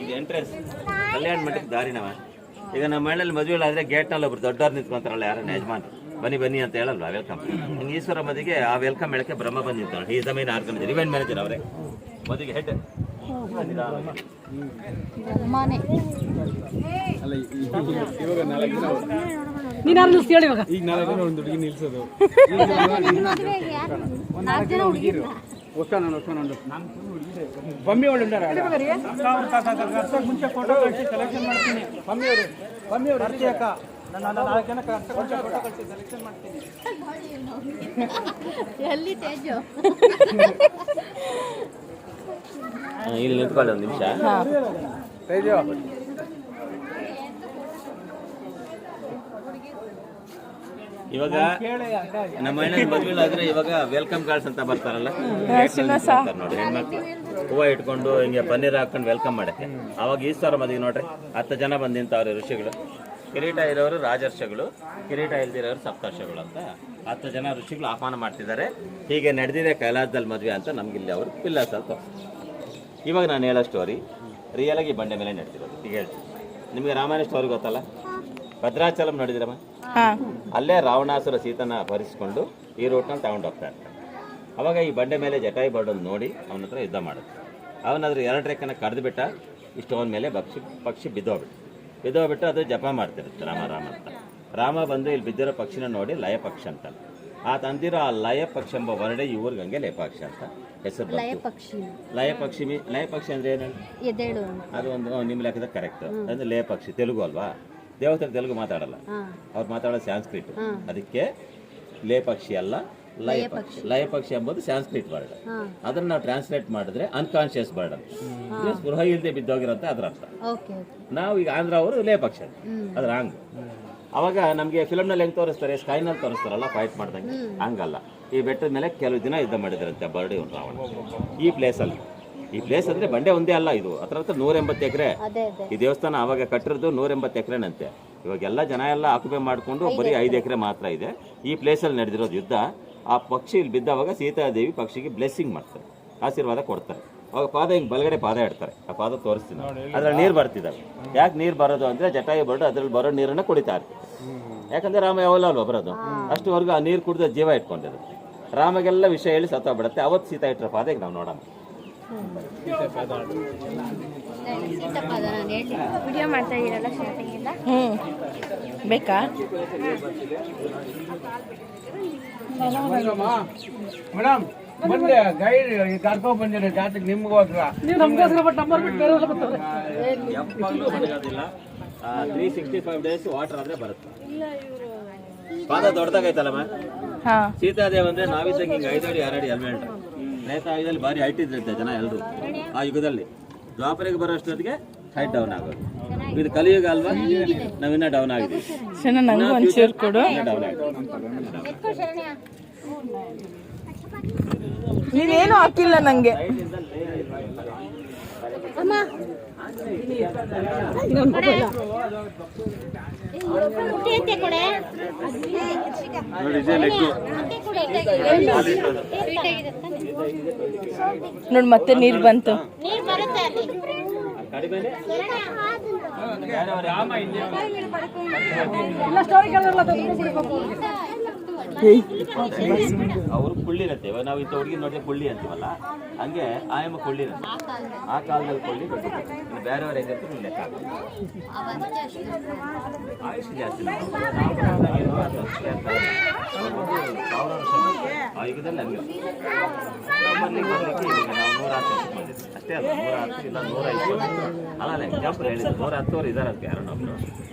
ಇದು ಎಂಟ್ರೆನ್ಸ್ ಕಲ್ಯಾಣ ಮಂಟಪಕ್ಕೆ ದಾರಿನವ. ಈಗ ನಮ್ಮ ಮನೆಯಲ್ಲಿ ಮದುವೆಗಳಾದ್ರೆ ಗೇಟ್ನಲ್ಲಿ ಒಬ್ರು ದೊಡ್ಡವ್ರು ನಿಂತ್ಕೊಂತಾರಲ್ಲ, ಯಾರನ್ನ ಯಜಮಾನ್ರು, ಬನ್ನಿ ಬನ್ನಿ ಅಂತ ಹೇಳಲ್ವಾ, ವೆಲ್ಕಮ್. ಹಿಂಗೆ ಈಶ್ವರ ಮದುವೆಗೆ ಆ ವೆಲ್ಕಮ್ ಹೇಳಕ್ಕೆ ಬ್ರಹ್ಮ ಬಂದು ನಿಂತಾಳೆ. ಈ ಜಮೀನು ಆರ್ಗನೈಸರ್, ಇವೆಂಟ್ ಮ್ಯಾನೇಜರ್ ಅವರೇ, ಮದುವೆಗೆ ಹೆಡ್. ಬ್ರಹ್ಮನೇ. ಇವಾಗ 4 ದಿನ ನೀನು ಅನ್ನಿಸ್ತು ಹೇಳಿ ಇವಾಗ. ಈಗ 4 ದಿನ ಒಂದು ಹುಡುಗಿ ನಿಲ್ಸೋದು. ಮದುವೆಗೆ ಯಾರು 4 ಜನ ಹುಡುಗಿರು. ಬಮ್ಮಿ ಅವರು ಮುಂಚೆ ಫೋಟೋ ಕಳಿಸಿ ಸೆಲೆಕ್ಷನ್ ಮಾಡ್ತೀನಿ. ಬಮ್ಮಿ ಅವರು ಅರ್ಚಿ ಅಕ್ಕ, ನಾನು 4 ಜನ ಫೋಟೋ ಕಳಿಸಿ ಸೆಲೆಕ್ಷನ್ ಮಾಡ್ತೀನಿ. ಎಲ್ಲಿ ತೇಜು? ಇಲ್ಲಿ ನಿಂತ್ಕೊಳ್ಳಿ ಒಂದು ನಿಮಿಷ. ತೇಜು ಇವಾಗ ನಮ್ಮ ಮನೆಯಲ್ಲಿ ಮದುವೆ ಆದ್ರೆ ಇವಾಗ ವೆಲ್ಕಮ್ ಕಾರ್ಡ್ಸ್ ಅಂತ ಬರ್ತಾರಲ್ಲ ನೋಡಿ, ಹೆಣ್ಮಕ್ಳು ಹೂವು ಇಟ್ಕೊಂಡು ಹಿಂಗೆ ಪನ್ನೀರ್ ಹಾಕೊಂಡು ವೆಲ್ಕಮ್ ಮಾಡಕ್ಕೆ. ಅವಾಗ ಈಶ್ವರ ಮದುವೆ ನೋಡ್ರಿ 10 ಜನ ಬಂದು ನಿಂತವ್ರೆ ಋಷಿಗಳು. ಕಿರೀಟ ಇರೋರು ರಾಜರ್ಷಗಳು, ಕಿರೀಟ ಇಲ್ದಿರೋರು ಸಪ್ತರ್ಷಗಳು ಅಂತ 10 ಜನ ಋಷಿಗಳು ಆಹ್ವಾನ ಮಾಡ್ತಿದ್ದಾರೆ. ಹೀಗೆ ನಡೆದಿದೆ ಕೈಲಾಸದಲ್ಲಿ ಮದುವೆ ಅಂತ ನಮ್ಗೆ ಇಲ್ಲಿ ಅವರು ಪಿಲ್ಲಸಲ್ಲಿ ತೋರಿಸ್ತಾರೆ. ಇವಾಗ ನಾನು ಹೇಳೋ ಸ್ಟೋರಿ ರಿಯಲ್ ಆಗಿ ಬಂಡೆ ಮೇಲೆ ನಡ್ತಿರೋದು. ಈಗ ಹೇಳ್ತೀನಿ ನಿಮಗೆ ರಾಮಾಯಣ ಸ್ಟೋರಿ ಗೊತ್ತಲ್ಲ, ಭದ್ರಾಚಲಂ ನೋಡಿದಿರಮ್ಮ, ಅಲ್ಲೇ ರಾವಣಾಸುರ ಸೀತನ ಅಪಹರಿಸಿಕೊಂಡು ಈ ರೂಟ್ನಲ್ಲಿ ತಗೊಂಡು ಹೋಗ್ತಾ ಇರ್ತಾನೆ. ಅವಾಗ ಈ ಬಂಡೆ ಮೇಲೆ ಜಟಾಯಿ ಬರ್ಡನ್ನು ನೋಡಿ ಅವನ ಹತ್ರ ಯುದ್ಧ ಮಾಡುತ್ತೆ. ಅವನಾದ್ರೂ 2 ರೆಕ್ಕನ ಕಡ್ದು ಬಿಟ್ಟ, ಇಷ್ಟು ಅವನ ಮೇಲೆ ಪಕ್ಷಿ ಬಿದ್ದೋಗ್ಬಿಟ್ಟು ಅದು ಜಪ ಮಾಡ್ತಿರುತ್ತೆ ರಾಮ ರಾಮ ಅಂತ. ರಾಮ ಬಂದು ಇಲ್ಲಿ ಬಿದ್ದಿರೋ ಪಕ್ಷಿನ ನೋಡಿ ಲಯ ಪಕ್ಷಿ ಅಂತ. ಆ ತಂದಿರೋ ಆ ಲಯ ಪಕ್ಷಿ ಎಂಬ ವರ್ಡೆ ಇವ್ರಿಗೆ ಹಂಗೆ ಲೇಪಾಕ್ಷಿ ಅಂತ ಹೆಸರು ಲಯ ಬಂತು. ಪಕ್ಷಿ ಲಯ ಪಕ್ಷಿ ಅಂದ್ರೆ ಏನು? ಎದ್ದೇಳು ಅದು ಒಂದು ನಿಮ್ಮ ಲೆಕ್ಕದ ಕರೆಕ್ಟ್. ಅಂದ್ರೆ ಲಯ ಪಕ್ಷಿ ತೆಲುಗು ಅಲ್ವಾ? ದೇವಸ್ಥಾನ ತೆಲುಗು ಮಾತಾಡಲ್ಲ, ಅವ್ರು ಮಾತಾಡೋದು ಸ್ಯಾನ್ಸ್ಕ್ರಿಟ್. ಅದಕ್ಕೆ ಲೇ ಪಕ್ಷಿ ಅಲ್ಲ, ಲಯ ಪಕ್ಷಿ. ಲಯ ಪಕ್ಷಿ ಎಂಬುದು ಸ್ಯಾನ್ಸ್ಕ್ರಿಟ್ ವರ್ಡ್. ಅದನ್ನ ನಾವು ಟ್ರಾನ್ಸ್ಲೇಟ್ ಮಾಡಿದ್ರೆ ಅನ್ಕಾನ್ಶಿಯಸ್ ಬರ್ಡ್ ಅಂತ, ಸ್ಪೃಹ ಇಲ್ಲದೆ ಬಿದ್ದೋಗಿರುತ್ತೆ ಅದ್ರ ಅರ್ಥ. ನಾವು ಈಗ ಆಂಧ್ರ ಅವರು ಲೇ ಪಕ್ಷಿ ಅಂತ, ಅದು ರಾಂಗ್. ಅವಾಗ ನಮಗೆ ಫಿಲಮ್ನಲ್ಲಿ ಹೆಂಗೆ ತೋರಿಸ್ತಾರೆ, ಸ್ಕೈನಲ್ಲಿ ತೋರಿಸ್ತಾರಲ್ಲ ಫೈಟ್ ಮಾಡ್ದಂಗೆ, ಹಂಗಲ್ಲ. ಈ ಬೆಟ್ಟದ ಮೇಲೆ ಕೆಲವು ದಿನ ಯುದ್ಧ ಮಾಡಿದ್ರಂತೆ ಬರ್ಡ್ ಇವನು ರಾವಣ ಈ ಪ್ಲೇಸಲ್ಲಿ. ಈ ಪ್ಲೇಸ್ ಅಂದ್ರೆ ಬಂಡೆ ಒಂದೇ ಅಲ್ಲ, ಇದು ಹತ್ರ 180 ಎಕರೆ. ಈ ದೇವಸ್ಥಾನ ಅವಾಗ ಕಟ್ಟಿರೋದು 180 ಎಕರೆನಂತೆ. ಇವಾಗ ಎಲ್ಲ ಜನ ಎಲ್ಲ ಆಕ್ಯುಪೈ ಮಾಡಿಕೊಂಡು ಬರೀ 5 ಎಕರೆ ಮಾತ್ರ ಇದೆ. ಈ ಪ್ಲೇಸಲ್ಲಿ ನಡೆದಿರೋದು ಯುದ್ಧ. ಆ ಪಕ್ಷಿ ಇಲ್ಲಿ ಬಿದ್ದವಾಗ ಸೀತಾದೇವಿ ಪಕ್ಷಿಗೆ ಬ್ಲೆಸ್ಸಿಂಗ್ ಮಾಡ್ತಾರೆ, ಆಶೀರ್ವಾದ ಕೊಡ್ತಾರೆ. ಅವಾಗ ಪಾದ ಹಿಂಗೆ ಬಲಗಡೆ ಪಾದ ಇಡ್ತಾರೆ, ಆ ಪಾದ ತೋರಿಸ್ತೀನಿ. ಅದ್ರಲ್ಲಿ ನೀರು ಬರ್ತಿದ್ದಾವೆ. ಯಾಕೆ ನೀರು ಬರೋದು ಅಂದರೆ ಜಟಾಯು ಬರ್ಡು ಅದ್ರಲ್ಲಿ ಬರೋ ನೀರನ್ನು ಕುಡಿತಾ ಇರ್ತೀವಿ. ಯಾಕಂದರೆ ರಾಮ ಯಾವಲ್ಲ ಅಲ್ವಾ ಬರೋದು, ಅಷ್ಟುವರೆಗೂ ಆ ನೀರು ಕುಡಿದ ಜೀವ ಇಟ್ಕೊಂಡಿರುತ್ತೆ. ರಾಮಗೆಲ್ಲ ವಿಷಯ ಹೇಳಿ ಸತ್ತೋಗ್ಬಿಡುತ್ತೆ. ಅವತ್ತು ಸೀತಾ ಇಟ್ಟರ ಪಾದ ಈಗ ನಾವು ನೋಡೋಣ. ವಿಡಿಯೋ ಮಾಡ್ತಾ ಇದೀರಲ್ಲ ಸ್ಟಾರ್ಟಿಂಗಿಂದ. ಬೇಕಾ? ಮೇಡಮ್ ಬಂದೆ ಗೈಡ್ ಕರ್ಕೊಂಡ್ ಬಂದಿರೋ ಜಾತಿಗೆ ನಿಮ್ಗೋಸ್ಕರ. ನೀವು ನಮ್ಗೋಸ್ಕರ ಬಟ್ ನಂಬರ್ ಬಿಟ್ಟು ಬೇರೆ ಎಲ್ಲ ಬರ್ತಾರೆ. 365 ಡೇಸ್ ವಾಟರ್ ಆದ್ರೆ ಬರುತ್ತೆ. ಪಾದ ದೊಡ್ಡದಾಗೈತಲ್ಲಮ್ಮ. ಸೀತಾದೇವ್ ಅಂದ್ರೆ ನಾವಿದ್ದಂಗೆ ಹಿಂಗೆ 5 ಅಡಿ 6 ಅಡಿ ಹೆಲ್ಮೆಟ್. ತ್ರೇತಾಯುಗದಲ್ಲಿ ಭಾರಿ ಹೈಟ್ ಇದ್ರಂತೆ ಜನ ಎಲ್ಲರೂ. ಆ ಯುಗದಲ್ಲಿ ದ್ವಾಪರಿಗೆ ಬರೋಷ್ಟೊತ್ತಿಗೆ ಹೈಟ್ ಡೌನ್ ಆಗೋದು. ಇದು ಕಲಿಯುಗ ಅಲ್ವಾ, ನಾವಿನ್ನ ಡೌನ್ ಆಗಿದ್ದೀವಿ. ನಂಗೆ ಒಂಚೂರು ಕೊಡು. ಡೌನ್ ಆಗಿದೆ. ನೀವೇನು ಹಾಕಿಲ್ಲ ನಂಗೆ. ನೋಡಿ ಮತ್ತೆ ನೀರು ಬಂತು. ಅವರು ಕುಳ್ಳಿ ಇರತ್ತೆ. ಇವಾಗ ನಾವು ಇಂಥ ಹುಡುಗಿ ನೋಡಿದ್ರೆ ಕುಳ್ಳಿ ಅಂತೀವಲ್ಲ, ಹಂಗೆ ಆಯಮ್ಮ ಕುಳ್ಳಿ ಇರುತ್ತೆ. ಆ ಕಾಲದಲ್ಲಿ ಕುಳ್ಳಿ ಕೊಟ್ಟಿದ್ದು. ಬೇರೆಯವ್ರು ಹೆಂಗಿರ್ತಾರೆ ನೀವು ಲೆಕ್ಕ ಹಾಕಿ. ಆಯುಷ್ ಜಾಸ್ತಿ ಆ ಯುಗದಲ್ಲಿ ಹಂಗೆ ಬರ್ಲಿಕ್ಕೆ ನಾವು 110 ವರ್ಷಕ್ಕೆ ಬಂದಿದ್ವಿ ಅಷ್ಟೇ ಅಲ್ಲ. 110 ಇಲ್ಲ 120 ಅಲ್ಲ, ಎಕ್ಸಾಂಪಲ್ ಹೇಳಿದ್ರು 110 ಇದಾರೆ ಅದಕ್ಕೆ ಯಾರು ನಮ್ಮದು.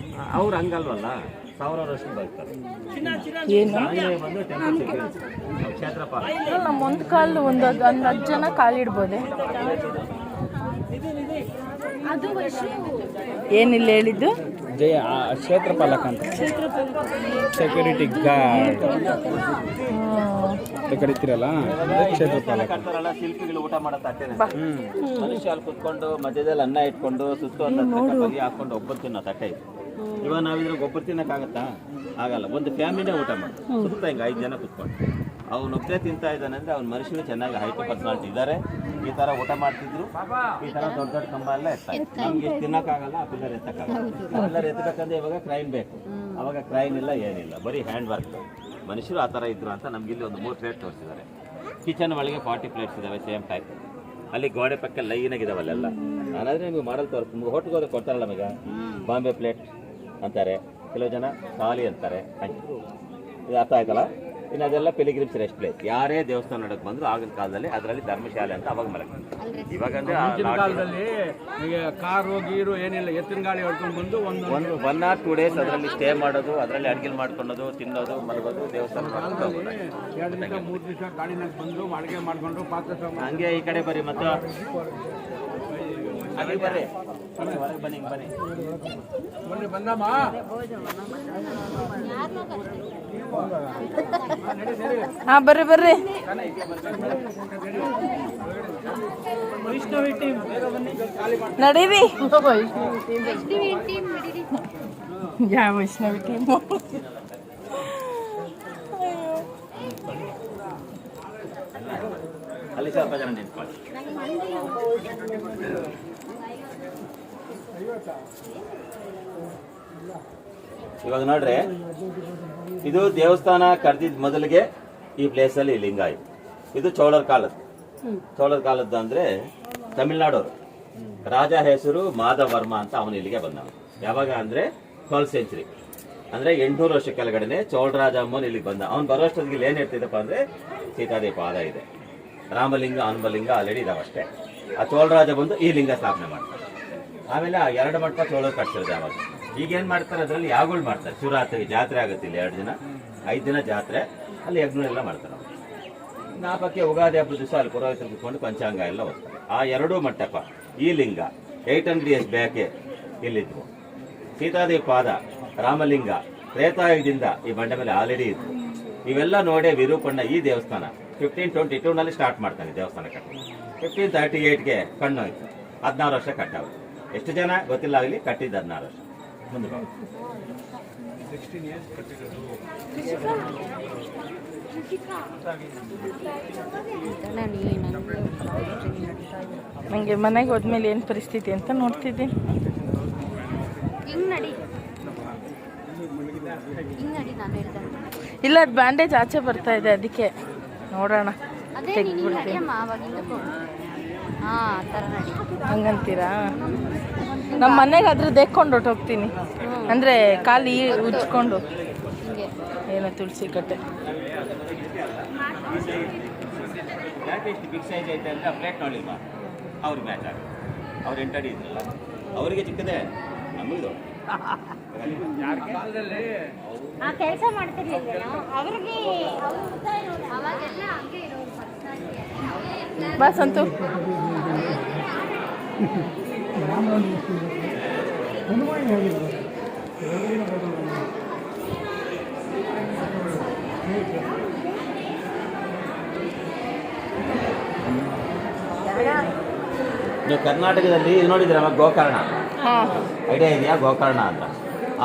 ಅವ್ರು ಹಂಗಲ್ವಲ್ಲ, 1000 ವರ್ಷಕ್ಕೆ ಬರ್ತಾರೆ. ಬಂದು ಕ್ಷೇತ್ರಪಾಲ ನಮ್ಮ ಒಂದು ಕಾಲು ಒಂದು 10 ಜನ ಕಾಲಿಡ್ಬೋದೆ. ಏನಿಲ್ಲ ಹೇಳಿದ್ದು ಜಯ ಕ್ಷೇತ್ರಪಾಲಕ ಅಂತ, ಸೆಕ್ಯೂರಿಟಿ ಗಾರ್ಡ್ ಕರಿತೀರಲ್ಲ, ಕ್ಷೇತ್ರಪಾಲಕ. ಕಟ್ತಾರಲ್ಲ ಶಿಲ್ಪಿಗಳು ಊಟ ಮಾಡೋ ತಟ್ಟೆನೆ. ಮನುಷ್ಯ ಅಲ್ಲಿ ಕುತ್ಕೊಂಡು ಮಧ್ಯದಲ್ಲಿ ಅನ್ನ ಇಟ್ಕೊಂಡು ಸುತ್ತು ಅಂತ ಬಗೆ ಹಾಕೊಂಡು ಒಬ್ಬರು ತಿನ್ನೋ ತಟ್ಟೆ ಇದೆ. ಇವಾಗ ನಾವಿದ್ರೆ ಒಬ್ಬರು ತಿನ್ನಕ್ಕಾಗತ್ತಾ? ಆಗಲ್ಲ. ಒಂದು ಫ್ಯಾಮಿಲಿನೇ ಊಟ ಮಾಡಿ ಸುತ್ತ ಹಿಂಗೆ 5 ಜನ ಕುತ್ಕೊಂಡು ಅವನೊಬ್ಬನೇ ತಿಂತಾ ಇದ್ದಾನೆ ಅಂದರೆ ಅವ್ನ ಮನುಷ್ಯನು ಚೆನ್ನಾಗಿ ಹೈಟ್ ಪರ್ಸನಾಲಿಟಿ ಇದ್ದಾರೆ. ಈ ಥರ ಊಟ ಮಾಡ್ತಿದ್ರು, ಈ ಥರ ದೊಡ್ಡ ದೊಡ್ಡ ಕಂಬ ಎಲ್ಲ ಇರ್ತಾರೆ. ನಮ್ಗೆ ಎಷ್ಟು ತಿನ್ನೋಕ್ಕಾಗಲ್ಲ, ಆ ಪಿಲ್ಲರ್ ಎತ್ತಕ್ಕಾಗಲ್ಲ. ಪಿಲ್ಲರ್ ಎತ್ತಬೇಕಂದ್ರೆ ಇವಾಗ ಕ್ರೈನ್ ಬೇಕು. ಅವಾಗ ಕ್ರೈನ್ ಇಲ್ಲ, ಏನಿಲ್ಲ, ಬರೀ ಹ್ಯಾಂಡ್ ವರ್ಕ್. ಮನುಷ್ಯರು ಆ ಥರ ಇದ್ರು ಅಂತ ನಮ್ಗೆ ಇಲ್ಲಿ ಒಂದು 3 ಪ್ಲೇಟ್ ತೋರಿಸಿದ್ದಾರೆ. ಕಿಚನ್ ಒಳಗೆ 40 ಪ್ಲೇಟ್ಸ್ ಇದ್ದಾವೆ ಸೇಮ್ ಟೈಪ್. ಅಲ್ಲಿ ಗೋಡೆ ಪಕ್ಕ ಲೈನಾಗಿದ್ದಾವಲ್ಲೆಲ್ಲ. ನಾನಾದರೆ ನಿಮಗೆ ಮಾಡಲ್ ತೋರಿಸ್ತೀನಿ. ನಿಮ್ಗೆ ಹೋಟ್ಲಿಗೆ ಹೋದ್ರೆ ಕೊಡ್ತಾರಲ್ಲ ನಮಗೆ ಬಾಂಬೆ ಪ್ಲೇಟ್ ಅಂತಾರೆ, ಕೆಲವು ಜನ ಖಾಲಿ ಅಂತಾರೆ. ಇದು ಅರ್ಥ ಆಯ್ತಲ್ಲ. ಇನ್ನು ಅದೆಲ್ಲ ಪಿಲಿಗ್ರಿಮ್ಸ್ ರೆಸ್ಟ್ ಪ್ಲೇಸ್. ಯಾರೇ ದೇವಸ್ಥಾನ ನೋಡಕ್ಕೆ ಬಂದ್ರು ಆಗಿನ ಕಾಲದಲ್ಲಿ ಅದರಲ್ಲಿ ಧರ್ಮಶಾಲೆ ಅಂತ ಅವಾಗ ಮಲಗಿ. ಇವಾಗ ಅಂದ್ರೆ ಕಾಲದಲ್ಲಿ ಈಗ ಕಾರು ಗೀರು ಏನಿಲ್ಲ, ಎತ್ತಿನ ಗಾಡಿ ಹೊಡ್ಕೊಂಡು ಬಂದು ಒಂದು 1 or 2 ಡೇಸ್ ಅದರಲ್ಲಿ ಸ್ಟೇ ಮಾಡೋದು, ಅದರಲ್ಲಿ ಅಡುಗೆ ಮಾಡ್ಕೊಳ್ಳೋದು, ತಿನ್ನೋದು, ಮಲಗೋದು, ದೇವಸ್ಥಾನ 2 ದಿವಸ 3 ದಿವಸ ಗಾಡಿನಾಗ ಬಂದು ಅಡುಗೆ ಮಾಡ್ಕೊಂಡು ಪಾತ್ರೆ ಹಂಗೆ ಈ ಕಡೆ ಬರ್ರಿ. ಮತ್ತು ಹಾಗೆ ಬರ್ರಿ, ಹೊರಗೆ ಬನ್ನಿ, ಹಿಂಗೆ ಬನ್ನಿ. ಬನ್ನಿ ಬಂದಮ್ಮ. ಹಾ ಬರ್ರಿ ಬರ್ರಿ. ನಡೀರಿ. ಯಾವ ವೈಷ್ಣವಿ ಟೀಮ್? ಅಲ್ಲಿ ಸ್ವಲ್ಪ ಜನ ನಿಂತ್ಕೊಳ್ಳಿ. ಇವಾಗ ನೋಡ್ರಿ, ಇದು ದೇವಸ್ಥಾನ ಕರೆದಿದ್ದ ಮೊದಲಿಗೆ ಈ ಪ್ಲೇಸಲ್ಲಿ ಲಿಂಗ ಇತ್ತು. ಇದು ಚೋಳರ ಕಾಲದ್ದು. ಚೋಳರ ಕಾಲದ್ದು ಅಂದ್ರೆ ತಮಿಳ್ನಾಡವರು. ರಾಜ ಹೆಸರು ಮಾಧವರ್ಮ ಅಂತ ಅವನು ಇಲ್ಲಿಗೆ ಬಂದವ. ಯಾವಾಗ ಅಂದ್ರೆ 12th century. ಅಂದರೆ 800 ವರ್ಷ ಕೆಳಗಡೆನೆ ಚೋಳರಾಜ ಅಮ್ಮನ್ ಇಲ್ಲಿಗೆ ಬಂದ. ಅವ್ನು ಬರೋಷ್ಟೊತ್ತಿಗೆ ಇಲ್ಲಿ ಏನು ಇರ್ತಿದ್ದಪ್ಪ ಅಂದರೆ ಸೀತಾದೇವಿ ಪಾದ ಇದೆ, ರಾಮಲಿಂಗ ಹನುಮಲಿಂಗ ಆಲ್ರೆಡಿ ಇದಾವೆ ಅಷ್ಟೇ. ಆ ಚೋಳರಾಜ ಬಂದು ಈ ಲಿಂಗ ಸ್ಥಾಪನೆ ಮಾಡ್ತಾರೆ. ಆಮೇಲೆ ಆ 2 ಮಂಟಪ ಚೋಳರು ಕಟ್ಸಿರೋದು ಯಾವಾಗ. ಈಗೇನು ಮಾಡ್ತಾರೆ, ಅದರಲ್ಲಿ ಯಾಗಳು ಮಾಡ್ತಾರೆ. ಶಿವರಾತ್ರಿ ಜಾತ್ರೆ ಆಗುತ್ತೆ ಇಲ್ಲಿ 2 ದಿನ 5 ದಿನ ಜಾತ್ರೆ, ಅಲ್ಲಿ ಯಜ್ಞ ಎಲ್ಲ ಮಾಡ್ತಾರೆ. ನಾಪಕ್ಕೆ ಯುಗಾದಿ ಹಬ್ಬದ ದಿವಸ ಅಲ್ಲಿ ಪುರೋಹಿತರು ಕೂತ್ಕೊಂಡು ಪಂಚಾಂಗ ಎಲ್ಲ ಓದ್ತಾರೆ. ಆ 2 ಮಂಟಪ, ಈ ಲಿಂಗ 800 years ಬ್ಯಾಕೆ ಇಲ್ಲಿದ್ವು. ಸೀತಾದೇವಿ ಪಾದ, ರಾಮಲಿಂಗ ತ್ರೇತಾಯುಗದಿಂದ ಈ ಬಂಡೆ ಮೇಲೆ ಆಲ್ರೆಡಿ ಇತ್ತು. ಇವೆಲ್ಲ ನೋಡೇ ವಿರೂಪಣ್ಣ ಈ ದೇವಸ್ಥಾನ 1522 ಸ್ಟಾರ್ಟ್ ಮಾಡ್ತಾನೆ ದೇವಸ್ಥಾನ ಕಟ್ಟಿ. 1538ಗೆ ಕಣ್ಣೋಯ್ತು. 16 ವರ್ಷ ಕಟ್ಟಾವ. ಎಷ್ಟು ಜನ ಗೊತ್ತಿಲ್ಲ, ಆಗಲಿ ಕಟ್ಟಿದ್ದು 16 ವರ್ಷ. ಮುಂದೆ ನನಗೆ ಮನೆಗೆ ಹೋದ್ಮೇಲೆ ಏನು ಪರಿಸ್ಥಿತಿ ಅಂತ ನೋಡ್ತಿದ್ದೀನಿ. ಹಿಂಗ್ ನಡಿ ನಾನು ಹೇಳ್ದೆ. ಇಲ್ಲ, ಅದು ಬ್ಯಾಂಡೇಜ್ ಆಚೆ ಬರ್ತಾ ಇದೆ, ಅದಕ್ಕೆ ನೋಡೋಣ. ಅದೇ ನೀನು ನಡಿಯಮ್ಮ, ಅವಾಗ ಹಿಂದಕ್ಕೆ ಹೋಗು. ಹಾಂ, ಆ ಥರ ನಡಿ. ಹಂಗಂತೀರಾ? ನಮ್ಮ ಮನೆಗೆ ಅದ್ರ ದೇಕ್ಕೊಂಡು ಹೊಟ್ಟೋಗ್ತೀನಿ, ಅಂದರೆ ಕಾಲು ಉಜ್ಕೊಂಡು. ಹಿಂಗೆ ಏನೋ ತುಳಸಿ ಕಟ್ಟೆ. ಯಾಕೆ ಇಷ್ಟು ಬಿಗ್ ಸೈಜ್ ಐತೆ ಅಂದರೆ ಪ್ಲೇಟ್ ನೋಡಿಲ್ವಾ, ಅವ್ರಿಗೆ ಮ್ಯಾಚ್ ಆಗುತ್ತೆ. ಅವ್ರು 8 ಅಡಿ ಇದ್ರಲ್ಲ, ಅವರಿಗೆ ಚಿಕ್ಕದೇ, ನಮಗಿದು. ಆ ಕೆಲಸ ಮಾಡ್ತಿರ್ಲಿಲ್ಲ ಅವ್ರಿಗೆ, ಅವಾಗೆಲ್ಲ ಹಂಗೆ ಇರೋರು. ಬಾ ಸಂತು. ನೀವು ಕರ್ನಾಟಕದಲ್ಲಿ ಇದು ನೋಡಿದ್ರೆ ಅವಾಗ ಗೋಕರ್ಣ ಹಾಂ, ಐಡಿಯಾ ಇದೆಯಾ? ಗೋಕರ್ಣ ಅಂತ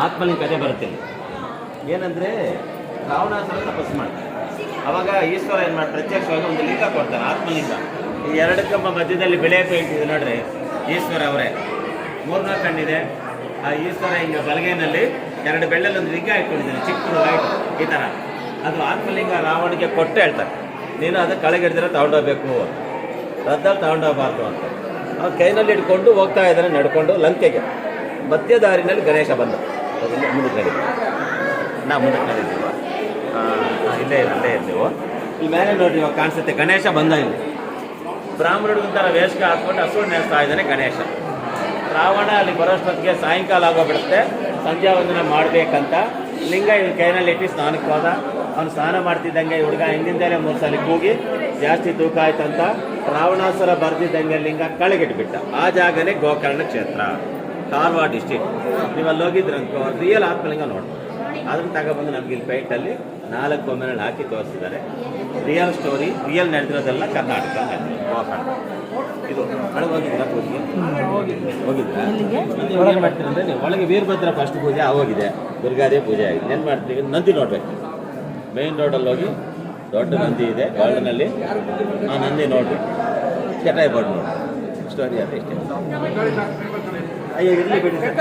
ಆತ್ಮಲಿಂಗ ಕಥೆ ಬರುತ್ತೆ. ಏನಂದರೆ ರಾವಣಾಸುರ ತಪಸ್ಸು ಮಾಡ್ತಾರೆ. ಅವಾಗ ಈಶ್ವರ ಏನು ಮಾಡಿ ಪ್ರತ್ಯಕ್ಷವಾಗಿ ಒಂದು ಲಿಂಗ ಕೊಡ್ತಾರೆ, ಆತ್ಮಲಿಂಗ. ಈ 2 ಕಂಬ ಮಧ್ಯದಲ್ಲಿ ಬೆಳೆ ಪೇಂಟ್ ಇದೆ ನೋಡ್ರಿ, ಈಶ್ವರ ಅವರೇ. 3-4 ಕಣ್ಣಿದೆ. ಆ ಈಶ್ವರ ಹಿಂಗೆ ಬಲಗೈನಲ್ಲಿ 2 ಬೆಳ್ಳಲ್ಲಿ ಒಂದು ಲಿಂಗ ಇಟ್ಕೊಂಡಿದ್ದಾನೆ, ಚಿಕ್ಕದು ಲೈಟ್ ಈ ಥರ. ಅದು ಆತ್ಮಲಿಂಗ ರಾವಣಿಗೆ ಕೊಟ್ಟು ಹೇಳ್ತಾರೆ, ನೀನು ಅದು ಕೆಳಗಿಡ್ದಿರ ತಗೊಂಡೋಗ್ಬೇಕು, ರಥದಲ್ಲಿ ತಗೊಂಡೋಗ್ಬಾರ್ದು ಅಂತ. ಅವ್ನು ಕೈನಲ್ಲಿ ಇಟ್ಕೊಂಡು ಹೋಗ್ತಾ ಇದ್ದಾನೆ ನಡ್ಕೊಂಡು ಲಂಕೆಗೆ. ಮಧ್ಯ ದಾರಿನಲ್ಲಿ ಗಣೇಶ ಬಂದ. ಮುಂದಕ್ಕೆ ನಡೀತೀವಿ, ನಾ ಮುಂದಕ್ಕೆ ನಡೀತೀವ. ಇಲ್ಲೇ ಇರ್ತೀವೋ. ಇಲ್ಲಿ ಮೇಲೆ ನೋಡ್ರಿ, ಇವಾಗ ಕಾಣಿಸುತ್ತೆ ಗಣೇಶ ಬಂದ. ಇಲ್ಲಿ ಬ್ರಾಹ್ಮಣರಿಗೊಂಥರ ವೇಷ ಹಾಕ್ಕೊಂಡು ಹಸು ನೆಸ್ತಾ ಇದ್ದಾನೆ ಗಣೇಶ. ರಾವಣ ಅಲ್ಲಿ ಬರೋಷ್ಟೊತ್ತಿಗೆ ಸಾಯಂಕಾಲ ಆಗೋಗ್ಬಿಡುತ್ತೆ. ಸಂಧ್ಯಾ ವಂದನ ಮಾಡಬೇಕಂತ ಲಿಂಗ ಇವ್ನ ಕೈನಲ್ಲಿ ಇಟ್ಟು ಸ್ನಾನಕ್ಕೆ ಹೋದ. ಅವ್ನು ಸ್ನಾನ ಮಾಡ್ತಿದ್ದಂಗೆ ಹುಡುಗ ಹಿಂದಿಂದಲೇ 3 ಸಲ ಕೂಗಿ ಜಾಸ್ತಿ ತೂಕ ಆಯ್ತಂತ ರಾವಣಾಸುರ ಬರ್ದಿದ್ದಂಗೆ ಲಿಂಗ ಕೆಳಗಿಟ್ಬಿಟ್ಟ. ಆ ಜಾಗನೇ ಗೋಕರ್ಣ ಕ್ಷೇತ್ರ, ಕಾರವಾರ ಡಿಸ್ಟಿಕ್. ನೀವು ಅಲ್ಲಿ ಹೋಗಿದ್ರಂತ ರಿಯಲ್ ಆತ್ಮಲಿಂಗ ನೋಡ್ಬೋದು. ಅದನ್ನು ತಗೊಬಂದು ನಮ್ಗೆ ಇಲ್ಲಿ ಪೇಂಟಲ್ಲಿ 4 ಬೊಮ್ಮೆನಲ್ಲಿ ಹಾಕಿ ತೋರಿಸಿದ್ದಾರೆ. ರಿಯಲ್ ಸ್ಟೋರಿ, ರಿಯಲ್ ನಡೆದಿರೋದೆಲ್ಲ ಕರ್ನಾಟಕ ಗೋಕರ್ಣ. ಇದು ಒಳಗೆ ಹೋಗಿದ್ರೆ ಏನು ಮಾಡ್ತೀರಂದ್ರೆ, ನೀವು ಒಳಗೆ ವೀರಭದ್ರ ಫಸ್ಟ್ ಪೂಜೆ ಆಗೋಗಿದೆ, ದುರ್ಗಾದೇವಿ ಪೂಜೆ ಆಗಿದೆ. ಏನು ಮಾಡ್ತೀವಿ, ನಂದಿ ನೋಡ್ಬೇಕು. ಮೇನ್ ರೋಡಲ್ಲಿ ಹೋಗಿ ದೊಡ್ಡ ನಂದಿ ಇದೆ ಗಾರ್ಡನಲ್ಲಿ, ಆ ನಂದಿ ನೋಡ್ಬೇಕು. ಕೆಟಾಯಿ ಬೋರ್ಡ್ ನೋಡಿ ಸ್ಟೋರಿ ಅದು ಇಷ್ಟೇ. ಅಯ್ಯೋ ಇರಲಿ ಬಿಡಿ ಸರ್.